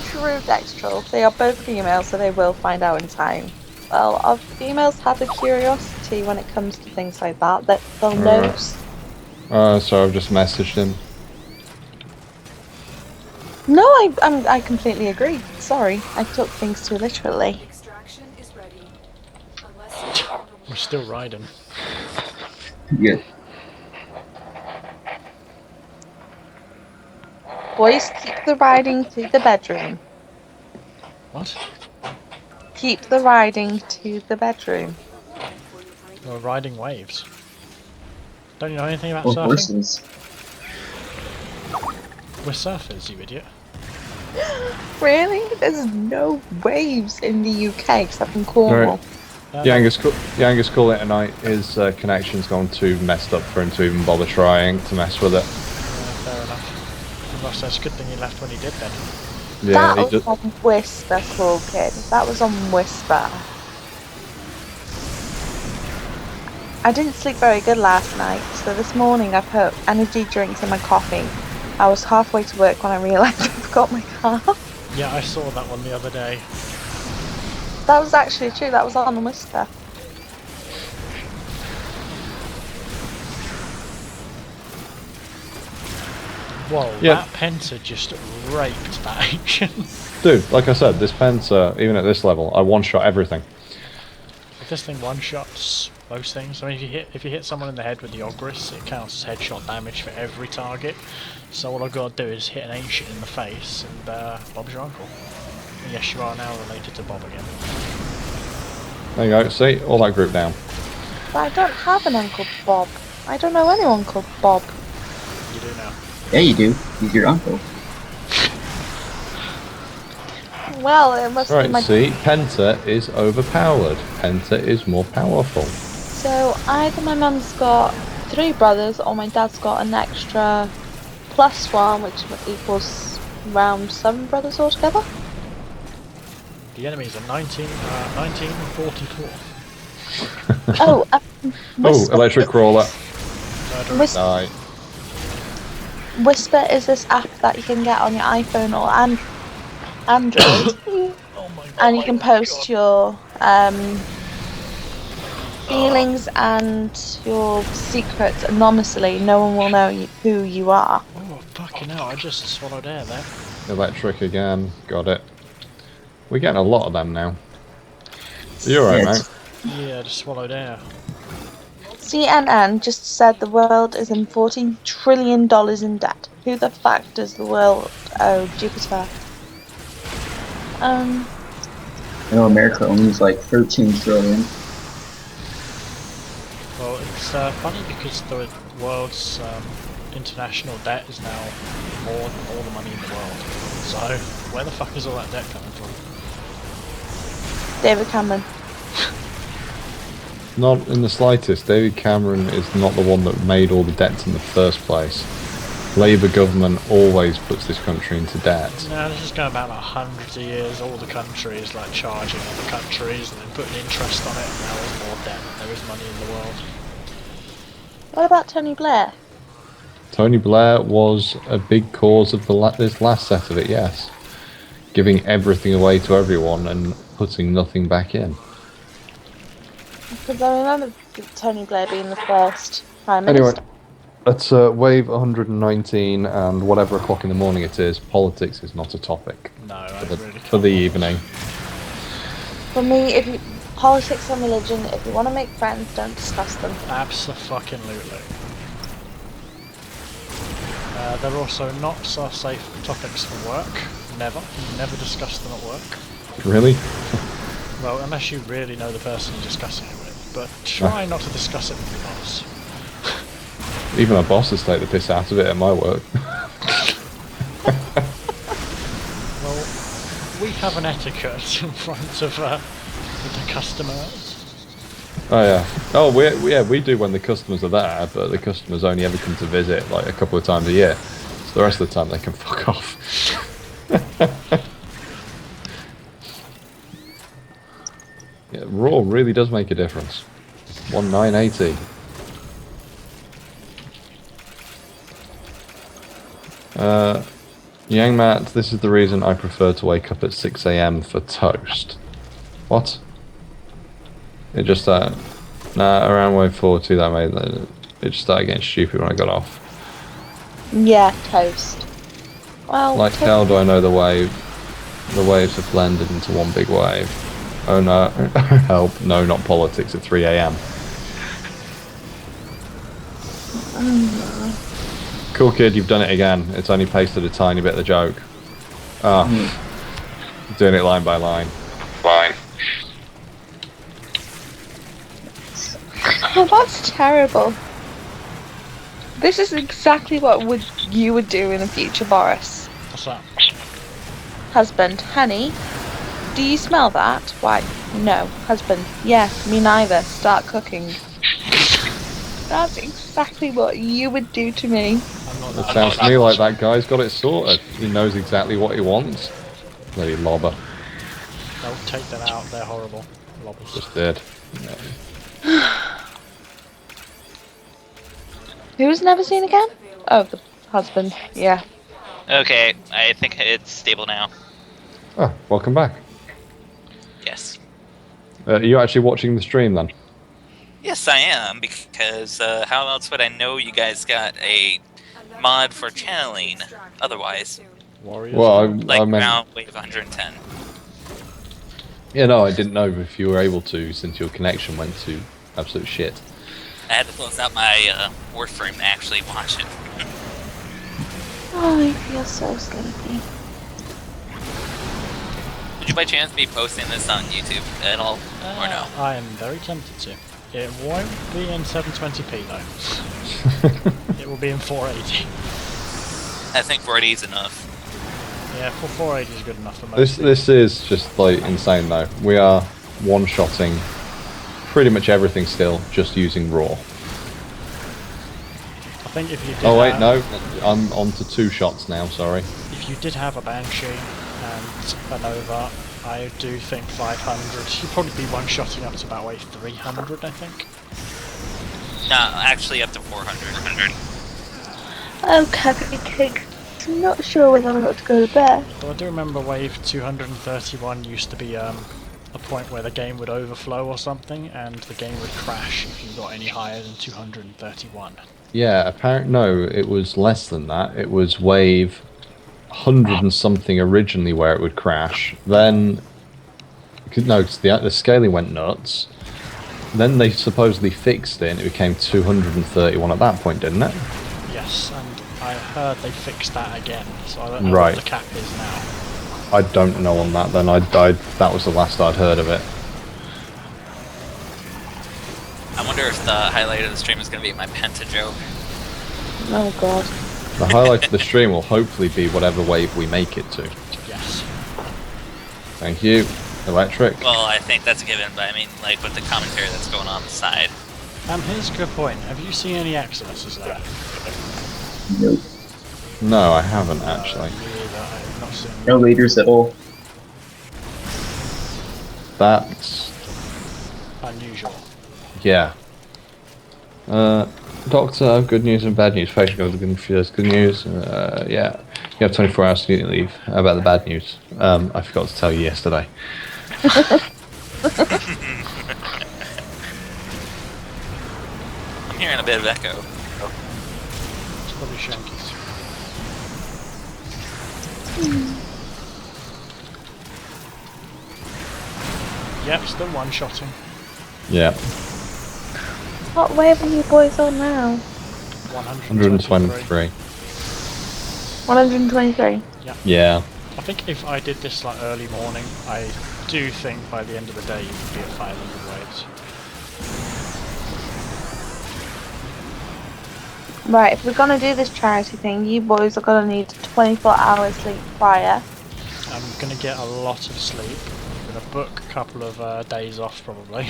True, Dextrol. They are both females, so they will find out in time. Well, our females have a curiosity when it comes to things like that they'll know. So I've just messaged him. No, I completely agree. Sorry, I took things too literally. Extraction is ready. Unless you handle We're still riding. Yeah. Boys, keep the riding to the bedroom. What? Keep the riding to the bedroom. You're riding waves. Don't you know anything about Or surfing? horses. We're surfers, you idiot. Really? There's no waves in the UK except in Cornwall. Yanga's call it a night. His connection's gone too messed up for him to even bother trying to mess with it. Fair enough. Gosh, that's a good thing he left when he did then. Yeah, That was on Whisper, cool kid. That was on Whisper. I didn't sleep very good last night, so this morning I put energy drinks in my coffee. I was halfway to work when I realised I forgot my car. Yeah, I saw that one the other day. That was actually true, that was on Whisper. Whoa, Yeah. that Penta just raped that ancient. dude, like I said, this Penta, even at this level, I one-shot everything. If this thing one-shots most things, I mean, if you hit someone in the head with the Ogris, it counts as headshot damage for every target. So all I've got to do is hit an ancient in the face, and Bob's your uncle. And yes, you are now related to Bob again. There you go, see? All that group down. But I don't have an Uncle Bob. I don't know anyone called Bob. You do now. Yeah, you do. He's your uncle. Well, it must be Right, my... see? Penta is overpowered. Penta is more powerful. So either my mum's got 3 brothers or my dad's got an extra +1, which equals around 7 brothers altogether. The enemies are 1944. Oh, Oh, electric crawler. Die. Whisper is this app that you can get on your iPhone or Android, Oh my god. and you can post your feelings and your secrets anonymously. No one will know who you are. Oh fucking hell, I just swallowed air there. Electric again. Got it. We're getting a lot of them now. You're right, mate. Yeah, I just swallowed air. CNN just said the world is in $14 trillion in debt. Who the fuck does the world owe? Jupiter. I know America owns like 13 trillion. Well, it's funny because the world's international debt is now more than all the money in the world. So, where the fuck is all that debt coming from? David Cameron. Not in the slightest. David Cameron is not the one that made all the debts in the first place. Labour government always puts this country into debt. No, this is going back like hundreds of years. All the countries like charging other countries and then putting interest on it. And now there's more debt than there is money in the world. What about Tony Blair? Tony Blair was a big cause of this last set of it, yes. Giving everything away to everyone and putting nothing back in. Because I remember Tony Blair being the first Prime Minister. Anyway, let's wave 119 and whatever o'clock in the morning it is, politics is not a topic No, I for really can't. the evening. For me, politics and religion, if you want to make friends, don't discuss them. Abso-fucking-lutely. They're also not so safe topics for work. Never. Never discuss them at work. Really? Well, unless you really know the person you're discussing it with. But try not to discuss it with your boss. Even our bosses take the piss out of it at my work. Well, we have an etiquette in front of the customer. Oh yeah. Oh, we do when the customers are there, but the customers only ever come to visit like a couple of times a year. So the rest of the time they can fuck off. Yeah, raw really does make a difference. 1980. Yang Matt, this is the reason I prefer to wake up at 6 AM for toast. What? It just around wave 42 that made it just started getting stupid when I got off. Yeah, toast. Well, Like how do I know the wave? The waves have blended into one big wave. Oh no, help, no, not politics at 3 AM. Cool kid, you've done it again. It's only pasted a tiny bit of the joke. Ah, doing it line by line. Oh, that's terrible. This is exactly what you would do in the future, Boris. What's that? Husband, honey, do you smell that? Why? No. Husband, yeah, me neither. Start cooking. That's exactly what you would do to me. It sounds to me like that guy's got it sorted. He knows exactly what he wants. Bloody lobber. Don't take them out, they're horrible. Lobbers. Just did. Who was never seen again? Oh, the husband. Yeah. Okay, I think it's stable now. Oh, welcome back. Yes. Are you actually watching the stream then? Yes, I am, because how else would I know you guys got a mod for channeling otherwise? Warriors. Well, Like I meant... round wave 110. Yeah, no, I didn't know if you were able to since your connection went to absolute shit. I had to close out my WarFrame to actually watch it. Oh, I feel so sleepy. Would you by chance be posting this on YouTube at all, or no? I am very tempted to. It won't be in 720p though. It will be in 480. I think 480 is enough. Yeah, 480 is good enough for most. This is just like insane though. We are one-shotting pretty much everything still, just using raw. I think if you did Oh wait, have, no, I'm on to 2 shots now, sorry. If you did have a Banshee and a Nova, I do think 500. You'd probably be one-shotting up to about, wait, 300, I think. No, actually up to 400. Oh, Kevin Cake. I'm not sure whether I'm about to go to bed. But I do remember wave 231 used to be a point where the game would overflow or something, and the game would crash if you got any higher than 231. Yeah, apparently no, it was less than that. It was wave 100 and something originally where it would crash. Then, no, cause the scaling went nuts. Then they supposedly fixed it and it became 231 at that point, didn't it? Yes, and I heard they fixed that again, so I don't know Right. what the cap is now. I don't know on that then. That was the last I'd heard of it. I wonder if the highlight of the stream is going to be my Penta joke. Oh god. The highlight of the stream will hopefully be whatever wave we make it to. Yes. Thank you. Electric. Well, I think that's a given, but I mean, like, with the commentary that's going on the side. Here's a good point. Have you seen any Exodus's there? Nope. No, I haven't actually. Me either. I have not seen No leaders at all. That's... unusual. yeah. Doctor, good news and bad news. Patient goes good news. Yeah. You have 24 hours to leave. How about the bad news? I forgot to tell you yesterday. I'm hearing a bit of echo. It's probably Shanky's. Yep, still one-shotting. Yeah. What wave are you boys on now? 123. 123. Yeah. I think if I did this like early morning, I do think by the end of the day you would be at 500 waves. Right, if we're gonna do this charity thing, you boys are gonna need 24 hours sleep prior. I'm gonna get a lot of sleep. I'm gonna book a couple of days off probably,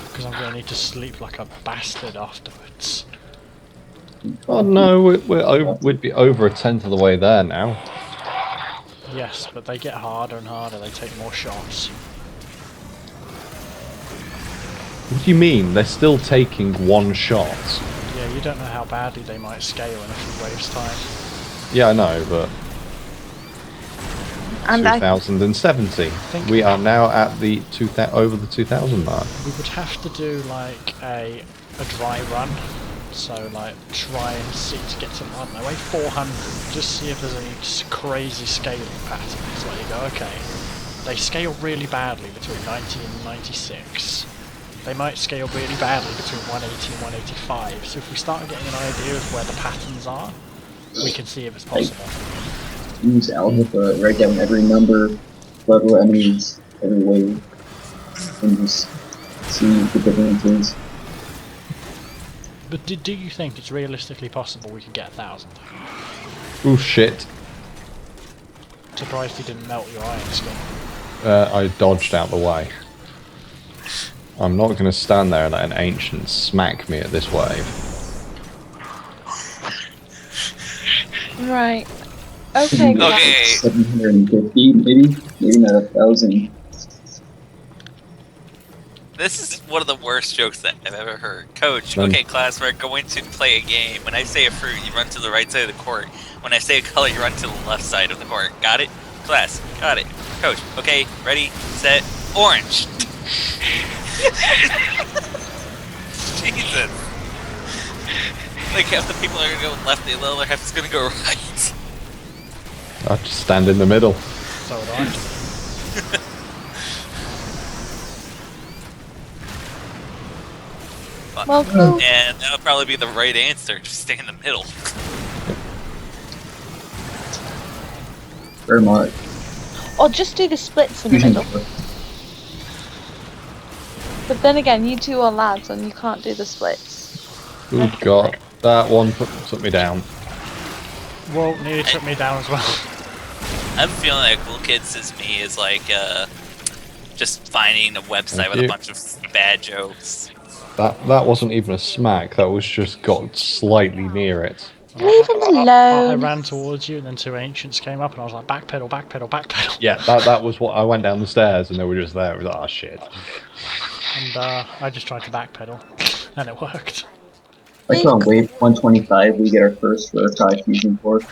because I'm gonna need to sleep like a bastard afterwards. Oh no, we'd be over 1/10 of the way there now. Yes, but they get harder and harder, they take more shots. What do you mean? They're still taking one shot. Yeah, you don't know how badly they might scale in a few waves' time. Yeah, I know, but... And 2070. We are now at the over the 2000 mark. We would have to do like a dry run, so like try and see to get to, I don't know, wave 400, just see if there's any crazy scaling patterns. Like you go, okay, they scale really badly between 90 and 96. they might scale really badly between 180 and 185. So if we start getting an idea of where the patterns are, we can see if it's possible. Use algebra, write down every number, level enemies, every wave, and just see the differences. But do you think it's realistically possible we could get 1,000? Oh shit. Surprised he didn't melt your iron skin. I dodged out the way. I'm not going to stand there and let an ancient smack me at this wave. Right. Okay, guys. Okay. 750, maybe not 1,000. This is one of the worst jokes that I've ever heard. Coach, None. okay, class, we're going to play a game. When I say a fruit, you run to the right side of the court. When I say a color, you run to the left side of the court. Got it? Class, got it. Coach, okay, ready, set, orange. Jesus. Like half the people are gonna go left, the other half is gonna go right. I just stand in the middle. So would I. Well, cool. And that would probably be the right answer, just stay in the middle. Very much. Or just do the splits in the middle. But then again, you two are lads and you can't do the splits. Oh god, that one took me down. Well, nearly took me down as well. I'm feeling like Cool Kids is me is like just finding a website Thank with you. a bunch of bad jokes. That wasn't even a smack, that was just got slightly near it. Leave him I alone. ran towards you, and then two ancients came up, and I was like, backpedal, backpedal, backpedal. Yeah, that was what I went down the stairs and they were just there. It was like, oh shit. And I just tried to backpedal, and it worked. Like on wave 125, we get our first Rare Fusion Force.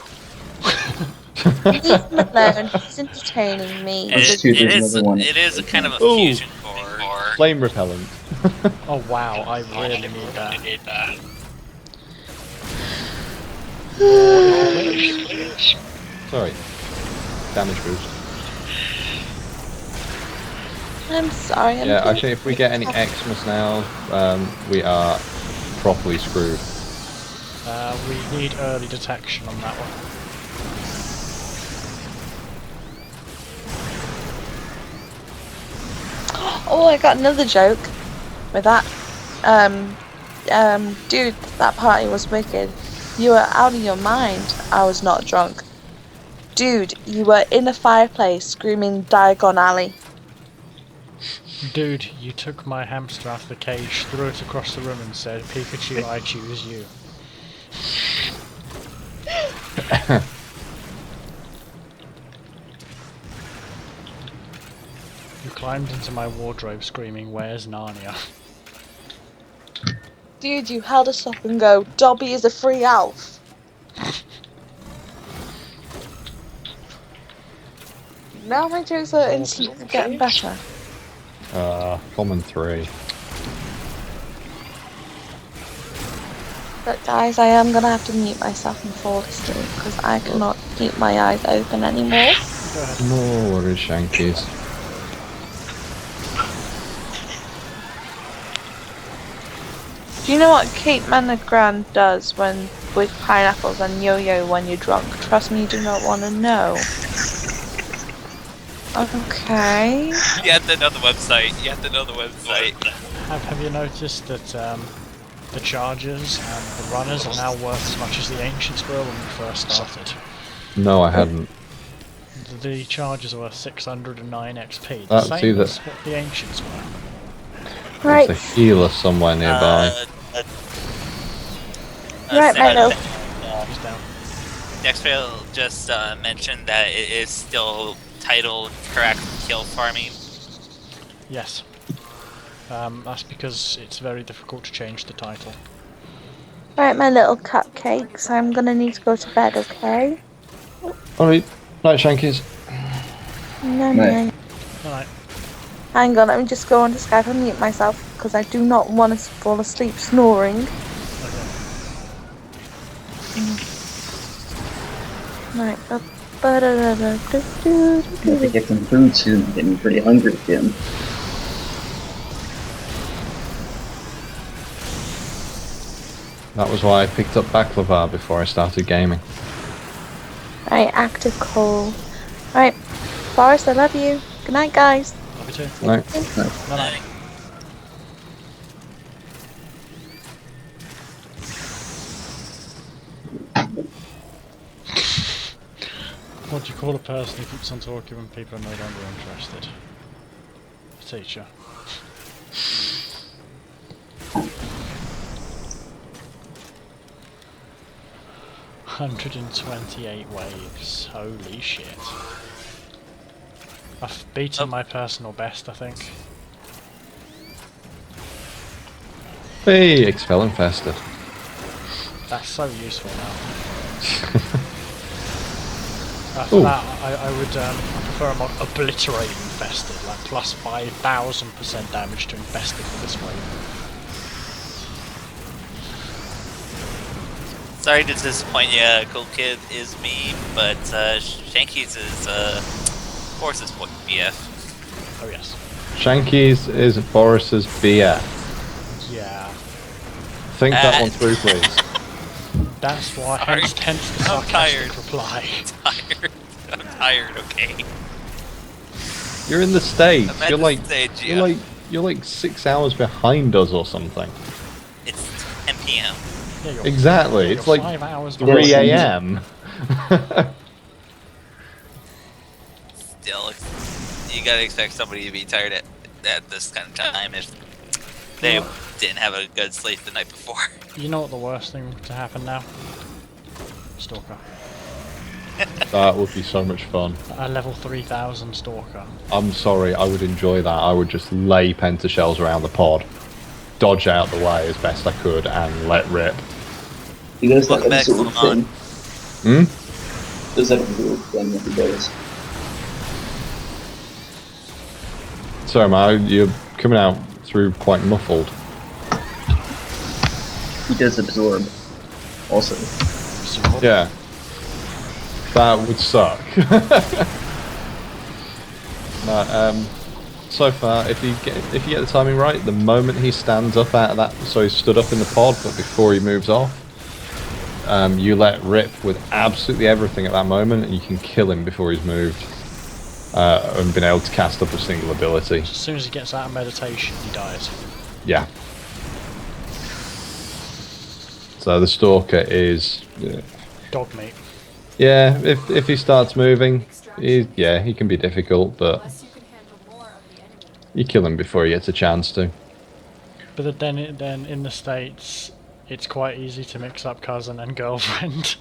Leave him alone. He's entertaining me. There's two, there's another one. It is a kind of a Ooh. fusion core. Flame repellent. Oh wow, I really need that. Sorry. Damage boost. I'm sorry. I'm Yeah, actually, if we get any Xmas now, we are properly screwed. We need early detection on that one. Oh, I got another joke with that. Dude, that party was wicked. You were out of your mind. I was not drunk. Dude, you were in a fireplace screaming Diagon Alley. Dude, you took my hamster out of the cage, threw it across the room and said, Pikachu, I choose you. You climbed into my wardrobe screaming, where's Narnia? Dude, you held us up and go, Dobby is a free elf. Now my jokes are instantly getting better. Common 3. But guys, I am gonna have to mute myself and fall asleep because I cannot keep my eyes open anymore. Go ahead. No worries, Shankies. Do you know what Cape Managran does when with pineapples and yo-yo when you're drunk? Trust me, you do not want to know. Okay. You have to know the website. You have to know the website. Have you noticed that the chargers and the runners are now worth as much as the ancients were when we first started? No, I hadn't. The chargers are worth 609 XP, the That's same either- as what the ancients were. Right. There's a healer somewhere nearby. Right, Milo. He's down. Nextfail just mentioned that it is still titled correct kill farming. Yes. That's because it's very difficult to change the title. Right, my little cupcakes. I'm gonna need to go to bed, okay? Alright, night, Shankies. No, Right. no. Alright. Hang on, let me just go onto Skype and mute myself because I do not want to fall asleep snoring. Okay. Right. You have to get some food soon. I'm getting pretty hungry again. That was why I picked up baklava before I started gaming. Right, active call. Right, Forrest, I love you. Good night, guys. Love you too. Right. Night. What do you call a person who keeps on talking when people are no longer interested? A teacher. $128 waves. Holy shit. I've beaten my personal best, I think. Hey, Expel Infested. That's so useful now. For that, I would prefer a mod Obliterate Infested, like plus 5,000% damage to Infested for this wave. Sorry to disappoint you, Cool Kid is me, but Shanky's is Boris's BF. Oh yes. Shanky's is Boris's BF. Yeah. Think that one through, please. That's why, Sorry. hence the I'm tired. sarcastic reply. I'm tired, okay? You're in the States. I'm at You're the like, stage, you're yeah. like, you're like 6 hours behind us or something. It's 10 p.m. Yeah, you're, Exactly. you're It's like 5 hours 3 behind. a.m. Still, you gotta expect somebody to be tired at this kind of time if they didn't have a good sleep the night before. You know what the worst thing to happen now? Stalker. That would be so much fun. A level 3000 Stalker. I'm sorry, I would enjoy that. I would just lay pentashells around the pod, dodge out the way as best I could, and let rip. He does that Welcome back, absorb Lamont. thing. Does that absorb thing that he does. Sorry, man, you're coming out through quite muffled. He does absorb. Also. Yeah. That would suck. But, so far, if you get the timing right, the moment he stands up out of that, so he's stood up in the pod, but before he moves off, you let rip with absolutely everything at that moment, and you can kill him before he's moved, and been able to cast up a single ability. As soon as he gets out of meditation, he dies. Yeah. So the Stalker is, Dog meat. yeah, if he starts moving, he can be difficult, but Unless you can handle more of the enemy. you kill him before he gets a chance to. But then in the States, it's quite easy to mix up cousin and girlfriend.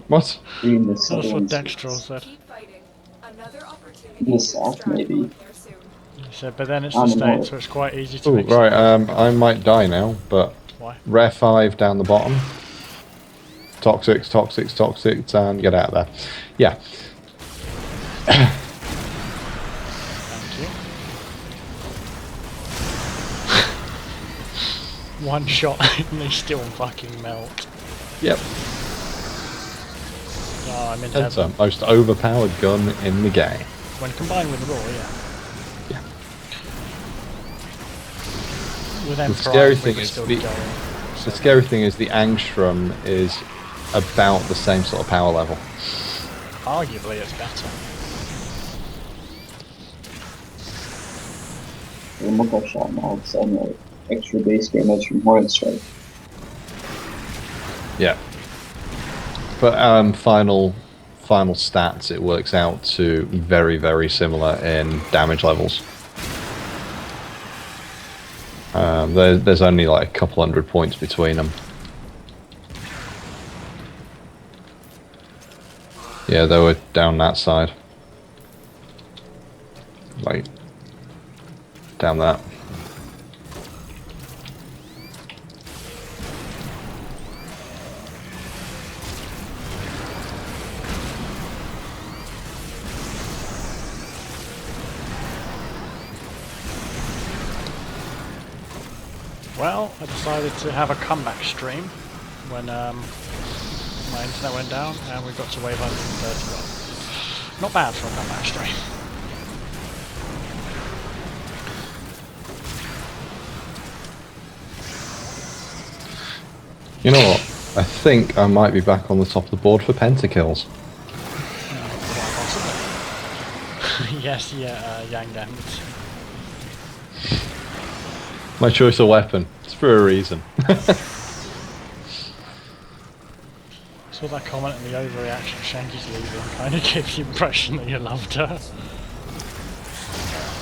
What? Reading the That's what Sutherland Dextrol said. Keep fighting. Another opportunity The to South, extract maybe. more there soon. He said, but then it's I the don't know. States, so it's quite easy to Oh, mix right, up. I might die now, but Why? rare 5 down the bottom. Toxics, toxics, toxics, and get out of there. Yeah. Thank you. One shot and they still fucking melt. Yep. Oh, I'm in That's heaven. the most overpowered gun in the game. When combined with Raw, yeah. Yeah. With M The scary thing we could is still the- be going. The scary thing is the Angstrom is about the same sort of power level. Arguably, it's better. The Muckle shot mods and the extra base damage from Hornet Strike. Yeah. But final stats, it works out to very, very similar in damage levels. There's only like a couple 100 points between them. Yeah, they were down that side. Like, down that. Well, I decided to have a comeback stream when my internet went down and we got to wave 130. Not bad for a comeback stream. You know what? I think I might be back on the top of the board for pentakills. Yes, yeah, Yanga. My choice of weapon. It's for a reason. Saw that comment in the overreaction. Shanky's leaving kind of gave the impression that you loved her.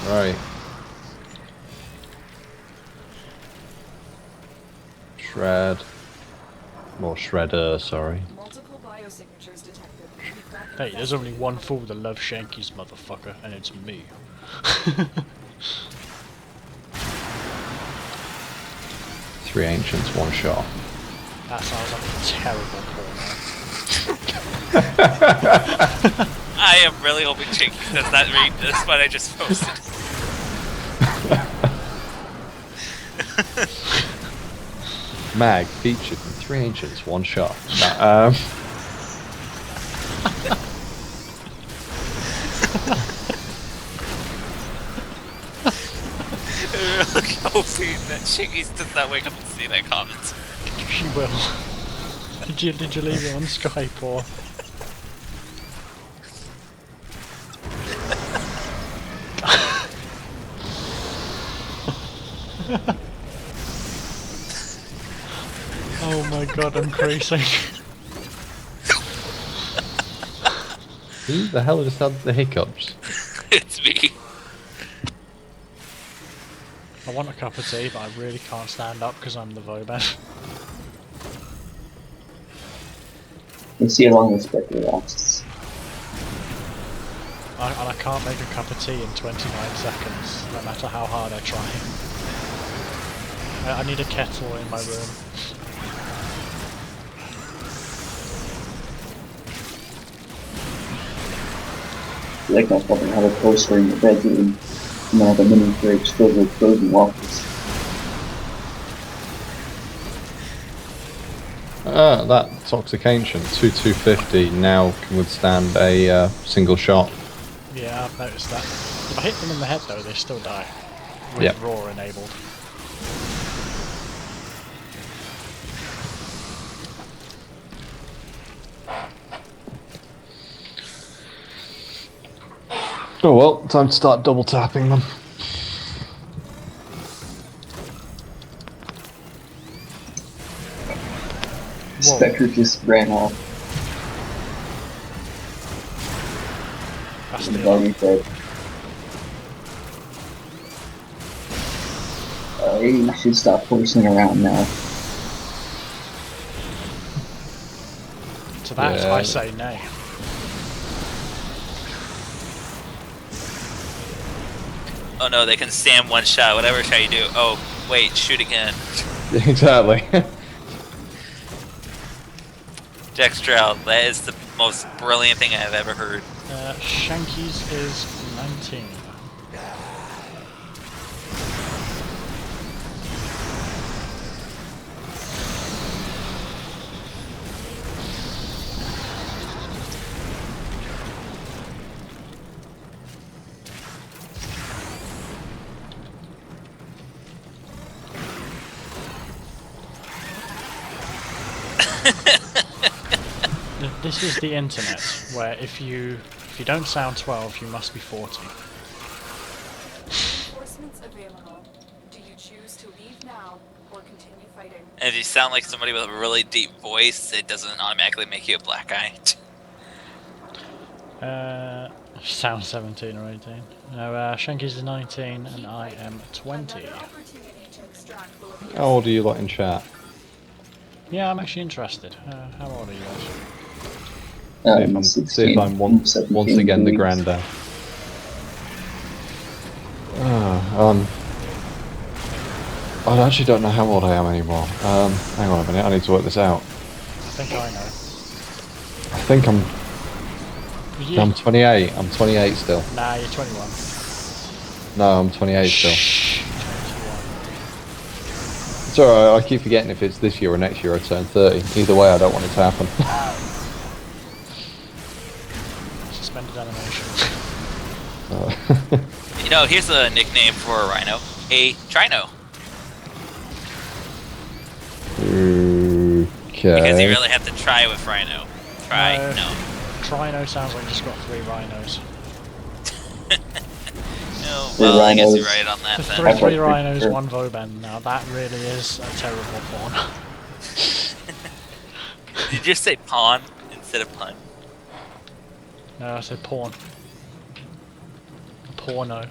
Right. Shred. More shredder, sorry. Multiple biosignatures detected. Hey, there's only one fool that loves Shanky's, motherfucker, and it's me. 3 ancients, 1 shot. That sounds like a terrible corner. I am really hoping Chinky does not read this, what I just posted. Mag featured in 3 ancients, 1 shot. Really hoping that Chinky does not wake up and see that comment. She will. Did you leave it on Skype or? Oh my god, I'm crazy. Who the hell just had the hiccups? It's me. I want a cup of tea, but I really can't stand up because I'm the Vobet. Let's see how long this spectre lasts. And I can't make a cup of tea in 29 seconds, no matter how hard I try. I need a kettle in my room. Like I fucking have a poster in the bedroom, and I have a mini fridge filled with frozen waffles. That Toxic Ancient, 250, now can withstand a single shot. Yeah, I've noticed that. If I hit them in the head though, they still die. With Yep. Roar enabled. Oh well, time to start double tapping them. Whoa. Spectre just ran off. That's And the the doggy dead. You should stop horsing around now. To that, Yeah. I say nay. Oh no, they can stand 1 shot, whatever shot you do. Oh, wait, shoot again. Exactly. Dextral, that is the most brilliant thing I have ever heard. Shanky's is 19. This is the internet, where if you don't sound 12, you must be 40. Reinforcements available. Do you choose to leave now or continue fighting? And if you sound like somebody with a really deep voice, it doesn't automatically make you a black guy. Sound 17 or 18. No, Shanky's is 19 and I am 20. Another opportunity to extract will appear. How old are you lot in chat? Yeah, I'm actually interested. How old are you guys? See if I'm once again the granddad. I actually don't know how old I am anymore. Hang on a minute, I need to work this out. I think I know. I think I'm 28. I'm 28 still. Nah, you're 21. No, I'm 28 still. Shh. 21. It's alright, I keep forgetting if it's this year or next year I turn 30. Either way, I don't want it to happen. Suspended animation. You know, here's a nickname for a rhino. A Trino. Ooh. Because you really have to try with Rhino. Try, no. Trino sounds like you just got 3 rhinos. No, well, I guess you're right on that then. 3 rhinos, 1 Vauban. Now that really is a terrible pawn. Did you just say pawn instead of pun? No, I said pawn. Porno.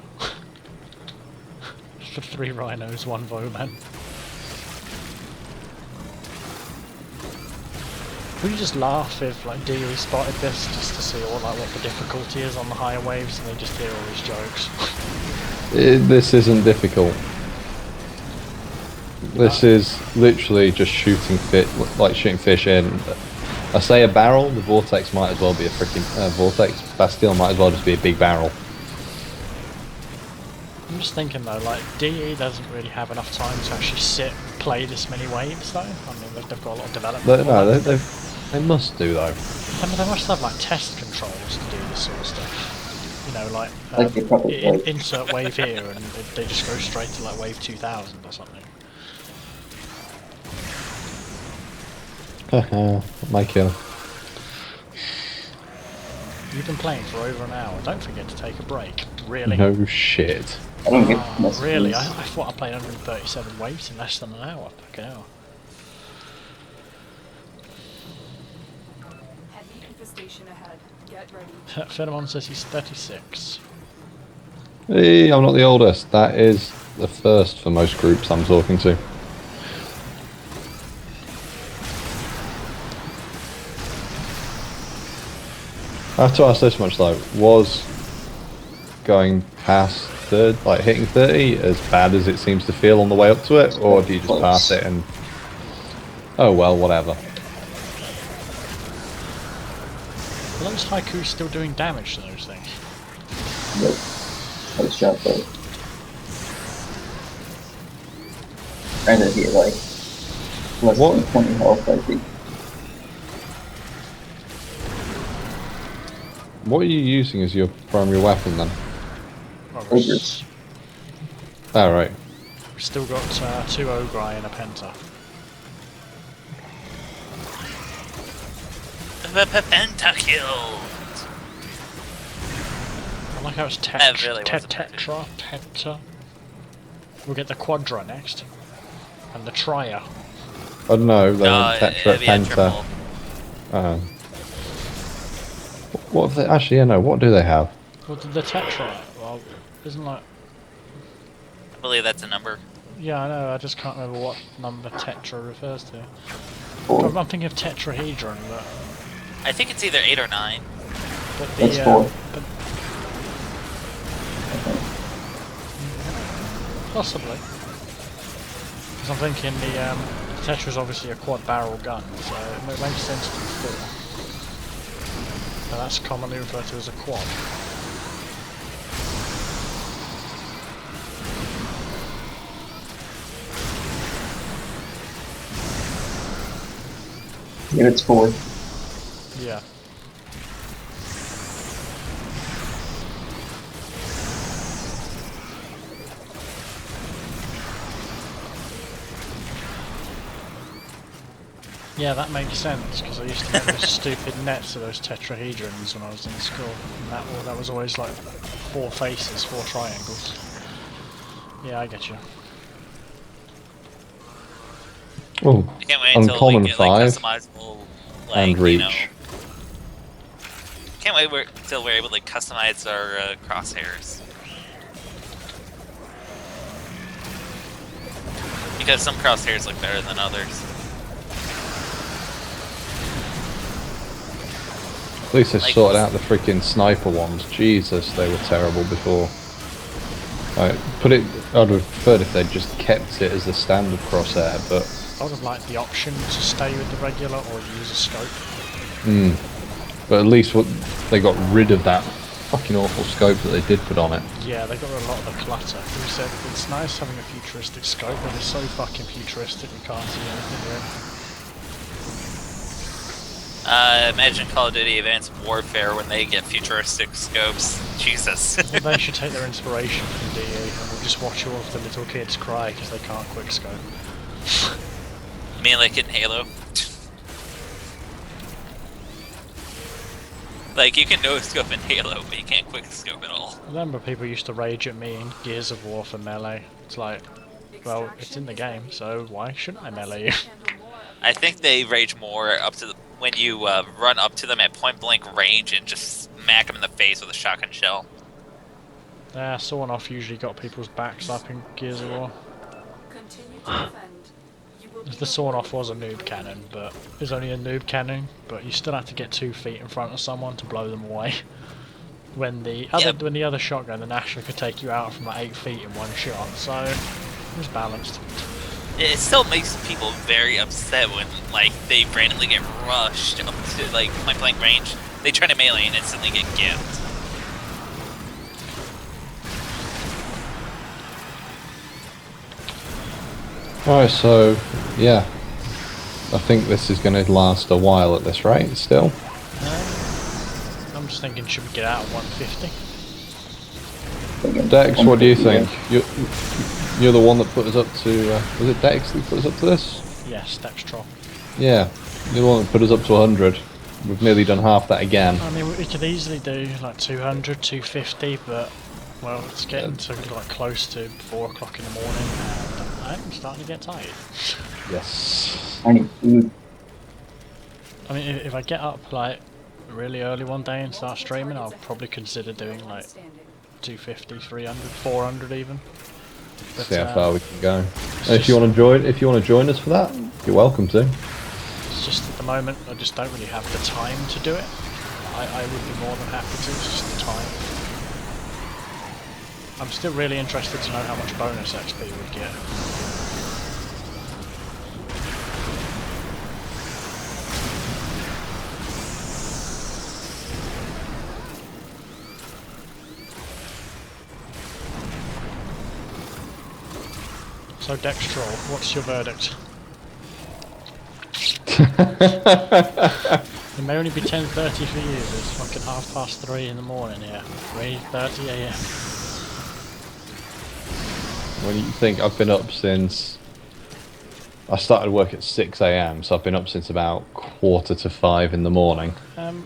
For 3 rhinos, 1 Vauban. We just laugh if like DE spotted this just to see what the difficulty is on the higher waves, and they just hear all these jokes. This isn't difficult. This is literally just shooting shooting fish in. I say a barrel, the vortex might as well be a freaking vortex. Bastille might as well just be a big barrel. I'm just thinking though, like DE doesn't really have enough time to actually sit and play this many waves though. I mean, they've got a lot of development. No, they must do though. I mean, they must have like test controls to do this sort of stuff. You know, like insert wave here, and they just go straight to like wave 2000 or something. My kill. You've been playing for over an hour. Don't forget to take a break. Really? No shit. I don't get messages. Really? I thought I played 137 waves in less than an hour. Fucking hell. Heavy infestation ahead. Get ready. Phenomon says he's 36. Hey, I'm not the oldest. That is the first for most groups I'm talking to. I have to ask this much though, was going past hitting 30 as bad as it seems to feel on the way up to it, or do you just pass it and oh well, whatever? Are those haikus still doing damage to those things? Nope. I was shot though. Trying to get like less than 20 health, I think. What are you using as your primary weapon then? Ogris. Oh right. We've still got 2 Ogri and a Penta. Pentakill! I like how it's That really wasn't Tetra, Penta. We'll get the Quadra next. And the Tria. I don't know, No, Tetra, it'd be a Penta. triple. What have they, actually, yeah, no, what do they have? Well, the Tetra, well, isn't like... I believe that's a number. Yeah, I know, I just can't remember what number Tetra refers to. 4. I'm thinking of Tetrahedron, but... I think it's either 8 or 9. But the, That's 4. but possibly. Because I'm thinking the Tetra is obviously a quad barrel gun, so it makes sense to be 4. So that's commonly referred to as a quad. Yeah, it's 4. Yeah. Yeah, that makes sense, because I used to make those stupid nets of those tetrahedrons when I was in school. And that was always like 4 faces, 4 triangles. Yeah, I get you. Oh, I can't wait until uncommon we get 5 like customizable, like, and you know, reach. can't wait until we're able to customize our crosshairs. Because some crosshairs look better than others. At least they Like- sorted out the freaking sniper ones. Jesus, they were terrible before. I'd have preferred if they'd just kept it as the standard crosshair, but I would have liked the option to stay with the regular or use a scope. but at least they got rid of that fucking awful scope that they did put on it. Yeah, they got rid of a lot of the clutter. Who said it's nice having a futuristic scope, but it's so fucking futuristic you can't see anything really. Imagine Call of Duty Advanced Warfare when they get futuristic scopes. Jesus. Well, they should take their inspiration from DE and we'll just watch all of the little kids cry because they can't quickscope. I mean, like in Halo. Like, you can no-scope in Halo, but you can't quick-scope at all. I remember people used to rage at me in Gears of War for melee. It's like, well, it's in the game, so why shouldn't I melee you? I think they rage more up to when you run up to them at point-blank range and just smack them in the face with a shotgun shell. Yeah, Sawing-Off usually got people's backs up in Gears of War. Continue to defend. You will be The Sawing-Off was a noob cannon, but it was only a noob cannon, but you still had to get 2 feet in front of someone to blow them away. When the other shotgun, the National, could take you out from like 8 feet in one shot, so it was balanced. It still makes people very upset when, like, they randomly get rushed up to, like, point-blank range. They try to melee and instantly get gimped. Alright, so, yeah. I think this is going to last a while at this rate, still. I'm just thinking, should we get out at 150? Dex, what do you think? You're the one that put us up to... was it Dex that put us up to this? Yes, Dextrol. Yeah, you're the one that put us up to 100. We've nearly done half that again. I mean, we could easily do like 200, 250, but, well, it's getting to like close to 4 o'clock in the morning, and I'm starting to get tired. Yes. I need food. I mean, if I get up like really early one day and start streaming, I'll probably consider doing like 250, 300, 400 even. But, See how far we can go. And if you want to join us for that, you're welcome to. It's just at the moment I just don't really have the time to do it. I would be more than happy to, it's just the time. I'm still really interested to know how much bonus XP we'd get. So Dextrol, what's your verdict? It may only be 10:30 for you, but it's fucking 3:30 in the morning here. 3:30 AM. What do you think? I've been up since... I started work at 6 AM, so I've been up since about 4:45 in the morning.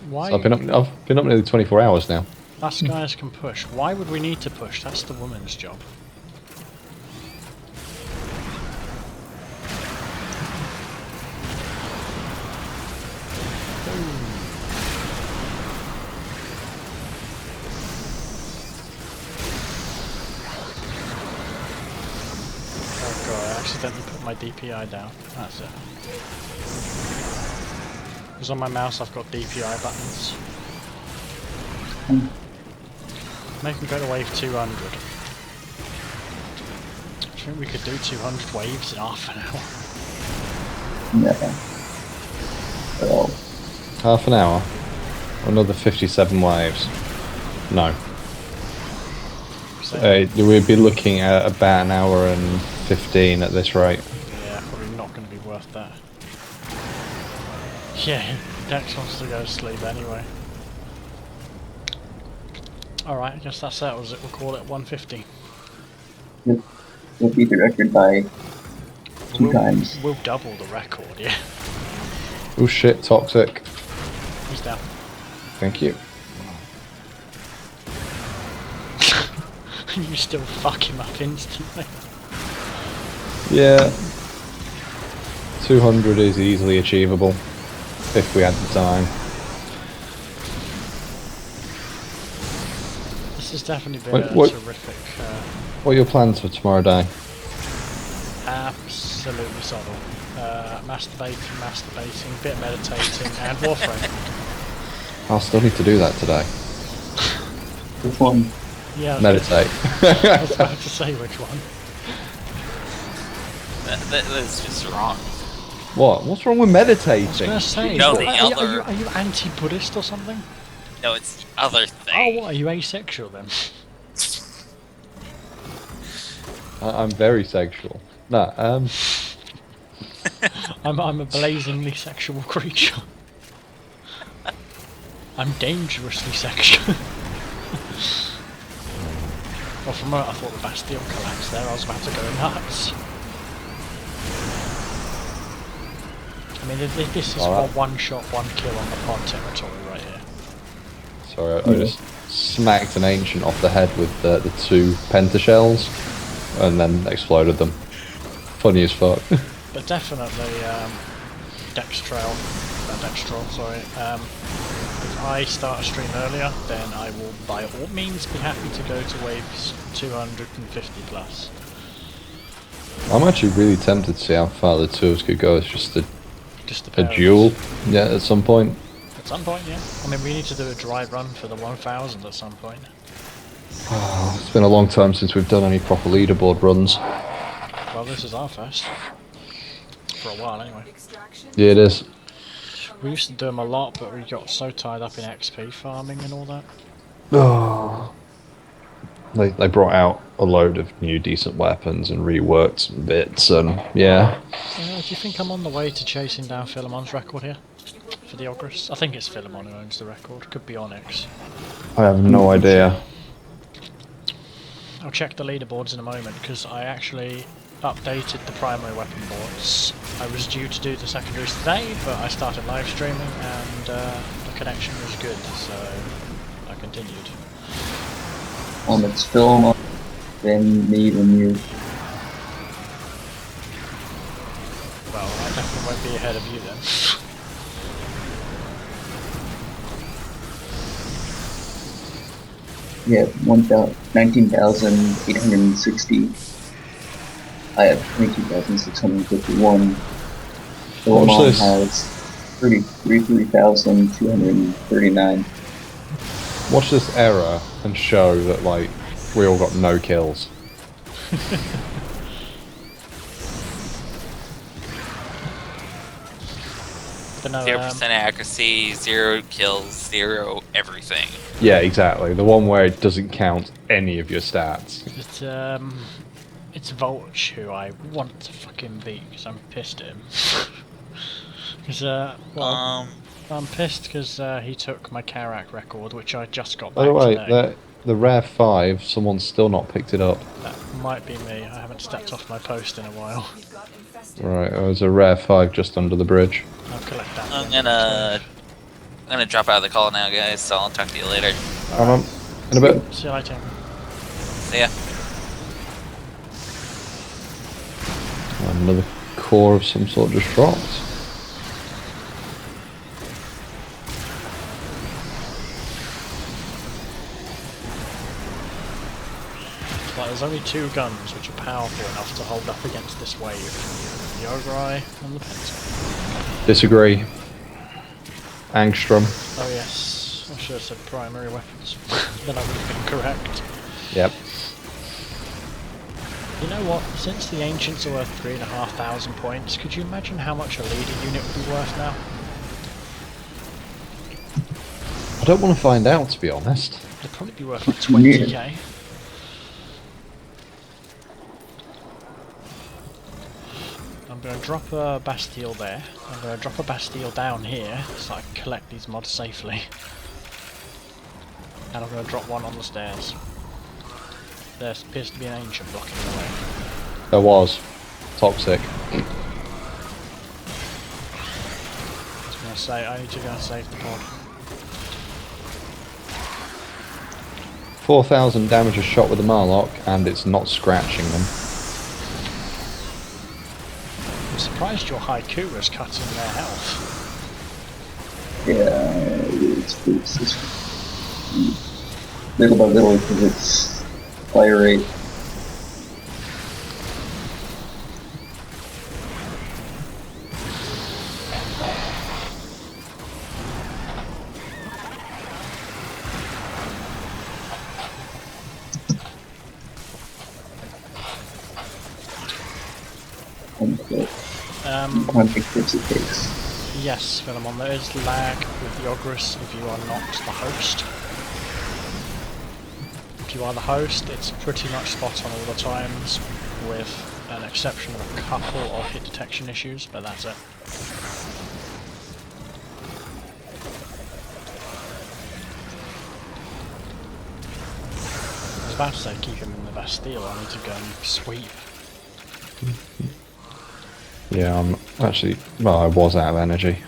Why? So I've been up nearly 24 hours now. Us guys can push. Why would we need to push? That's the woman's job. Oh god, I accidentally put my DPI down. That's it. Because on my mouse I've got DPI buttons. Make them go to wave 200. I think we could do 200 waves in half an hour. Yeah. Oh. Half an hour? Another 57 waves? No. So, We'd be looking at about an hour and 15 at this rate. yeah, probably not going to be worth that. Yeah, Dex wants to go to sleep anyway. Alright, I guess that settles it. We'll call it 150. We'll beat the record by 2 times. We'll double the record, yeah. Oh shit, toxic. He's down. Thank you. You still fuck him up instantly. Yeah. 200 is easily achievable. If we had the time. This has definitely been a terrific... what are your plans for tomorrow day? absolutely subtle. Masturbating, bit of meditating, and WarFrame. I'll still need to do that today. Which one? Yeah, Meditate. I was about to say which one. That's just wrong. What? What's wrong with meditating? I was going to say, No, are, the are, other- are you anti-Buddhist or something? No, it's the other Oh, thing. what, are you asexual then? I'm very sexual. No, I'm a blazingly sexual creature. I'm dangerously sexual. Well, from what I thought the Bastille collapsed there, I was about to go nuts. I mean, this is Alright. one shot, one kill on the pod territory right here. Sorry, I just smacked an ancient off the head with the 2 pentashells, and then exploded them. Funny as fuck. But definitely, Dextrol, sorry. If I start a stream earlier, then I will by all means be happy to go to waves 250 plus. I'm actually really tempted to see how far the 2 of us could go. It's just a pair of duel, us. yeah, at some point. At some point, yeah. I mean, we need to do a dry run for the 1000 at some point. Oh, it's been a long time since we've done any proper leaderboard runs. Well, this is our first. For a while, anyway. Yeah, it is. We used to do them a lot, but we got so tied up in XP farming and all that. Oh. They brought out a load of new decent weapons and reworked some bits, and yeah. Do you think I'm on the way to chasing down Philemon's record here? For the Ogris? I think it's Philemon who owns the record. Could be Onyx. I have no idea. I'll check the leaderboards in a moment, because I actually updated the primary weapon boards. I was due to do the secondaries today, but I started live streaming and the connection was good, so I continued. It's film, then me, then you. Well, I definitely won't be ahead of you then. Yeah, 19,860. I have 22,651. Philemon has 33,239. Watch this error and show that, like, we all got no kills. But no, 0% accuracy, 0 kills, 0 everything. Yeah, exactly. The one where it doesn't count any of your stats. It's Volch who I want to fucking beat because I'm pissed at him. Because, I'm pissed because he took my Karak record, which I just got back By the way, today. the rare 5, someone's still not picked it up. That might be me. I haven't stepped off my post in a while. Right, there's a rare 5 just under the bridge. I'll collect that. I'm gonna drop out of the call now, guys, so I'll talk to you later. Hold on, in a bit. See you later. See ya. Another core of some sort just dropped. Like, there's only 2 guns which are powerful enough to hold up against this wave. The Ogris and the Pentagon. Disagree. Angstrom. Oh yes, I should have said primary weapons. Then I would have been correct. Yep. You know what? Since the Ancients are worth 3,500 points, could you imagine how much a leader unit would be worth now? I don't want to find out, to be honest. They'd probably be worth like 20k. I'm going to drop a Bastille there. I'm going to drop a Bastille down here so I can collect these mods safely. And I'm going to drop one on the stairs. There appears to be an Ancient blocking the way. There was. Toxic. I was going to say, I need to go and save the pod. 4,000 damage a shot with a Marlock, and it's not scratching them. I'm surprised your Haiku was cutting their health. Yeah, it's little by little because it's fire rate. I think it's the case. Yes, Philemon, there is lag with the Ogris if you are not the host. If you are the host, it's pretty much spot on all the times, with an exception of a couple of hit detection issues, but that's it. I was about to say keep him in the Bastille, I need to go and sweep. Yeah, I'm actually... Well, I was out of energy.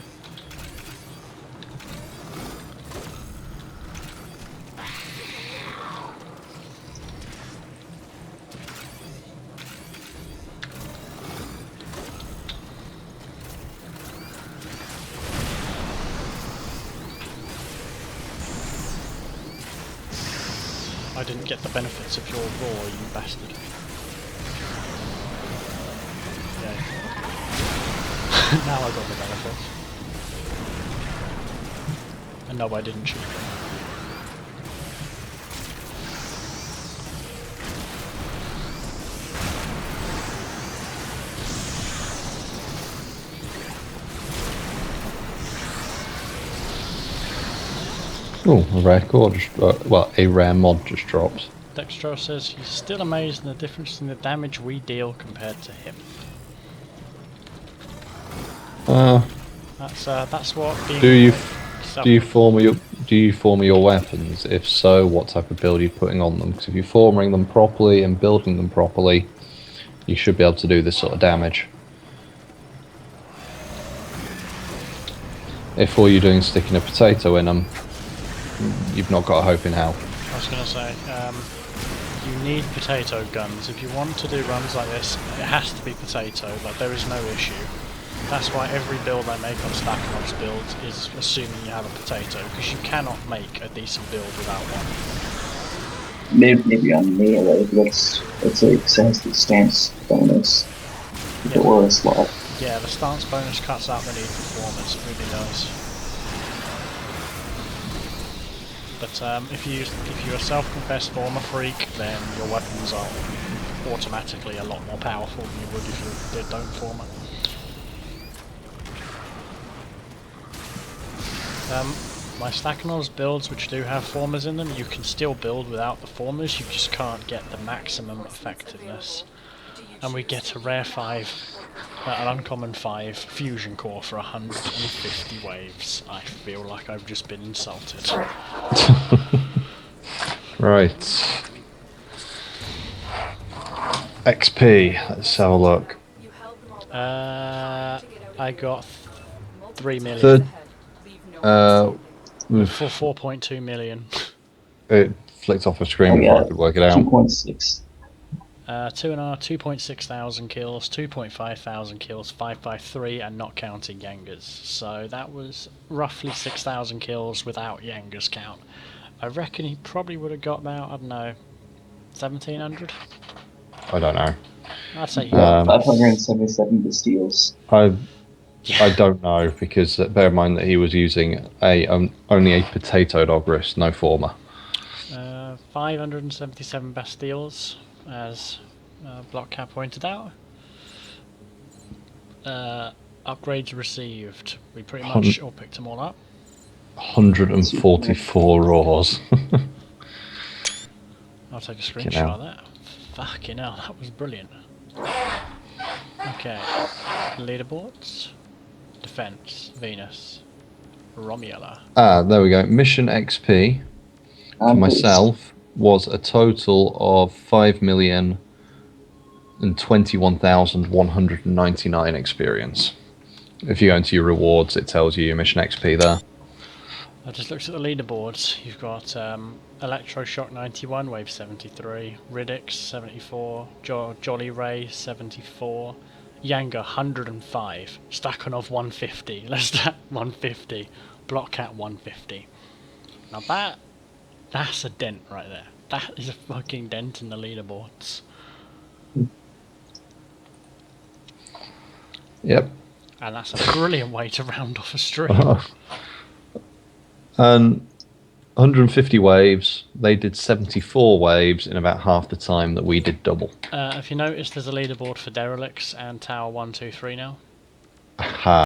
I didn't get the benefits of your roar, you bastard. Yeah. Now I got the benefits. And no, I didn't cheat. Oh, a rare core just, well, a rare mod just dropped. Dextro says he's still amazed in the difference in the damage we deal compared to him. That's what being Do you former your weapons? If so, what type of build are you putting on them? Because if you're forming them properly and building them properly, you should be able to do this sort of damage. If all you're doing is sticking a potato in them, you've not got a hope in hell. I was going to say, you need potato guns. If you want to do runs like this, it has to be potato, like there is no issue. That's why every build I make on Stakanov's build is assuming you have a potato, because you cannot make a decent build without one. Maybe on melee, let's say it has the stance bonus. Yeah. Or a slot. Yeah, the stance bonus cuts out the need for formers, it really does. But if you're a self-confessed former freak, then your weapons are automatically a lot more powerful than you would if you don't former. My Stakhanov's builds which do have formers in them, you can still build without the formers, you just can't get the maximum effectiveness. And we get a rare 5, an uncommon 5 fusion core for 150 waves. I feel like I've just been insulted. Right. XP, let's have a look. I got 3 million. For 4.2 million. It flicked off a screen Oh, before yeah. I could work it out. 2.6. 2.6 thousand kills, 2.5 thousand kills, 553, and not counting Yangas. So that was roughly 6,000 kills without Yangas count. I reckon he probably would have got about, I don't know, 1,700? I don't know. I'd say 577 Bastilles. I don't know, because bear in mind that he was using only a potatoed Ogris, no former. 577 Bastilles, as BlockCat pointed out. Upgrades received. We pretty much all picked them all up. 144 roars. I'll take a screenshot of that. Fucking hell, that was brilliant. Okay, leaderboards. Defense, Venus, Romula. There we go. Mission XP for myself was a total of 5,021,199 experience. If you go into your rewards, it tells you your mission XP there. I just looked at the leaderboards. You've got Electroshock 91, Wave 73, Riddix 74, Jolly Ray 74, Yanga 105, Stakhanov 150, Lestat 150, BlockCat 150. Now that's a dent right there. That is a fucking dent in the leaderboards. Yep. And that's a brilliant way to round off a stream. And 150 waves, they did 74 waves in about half the time that we did double. If you notice, there's a leaderboard for Derelicts and Tower 1, 2, 3 now. Aha.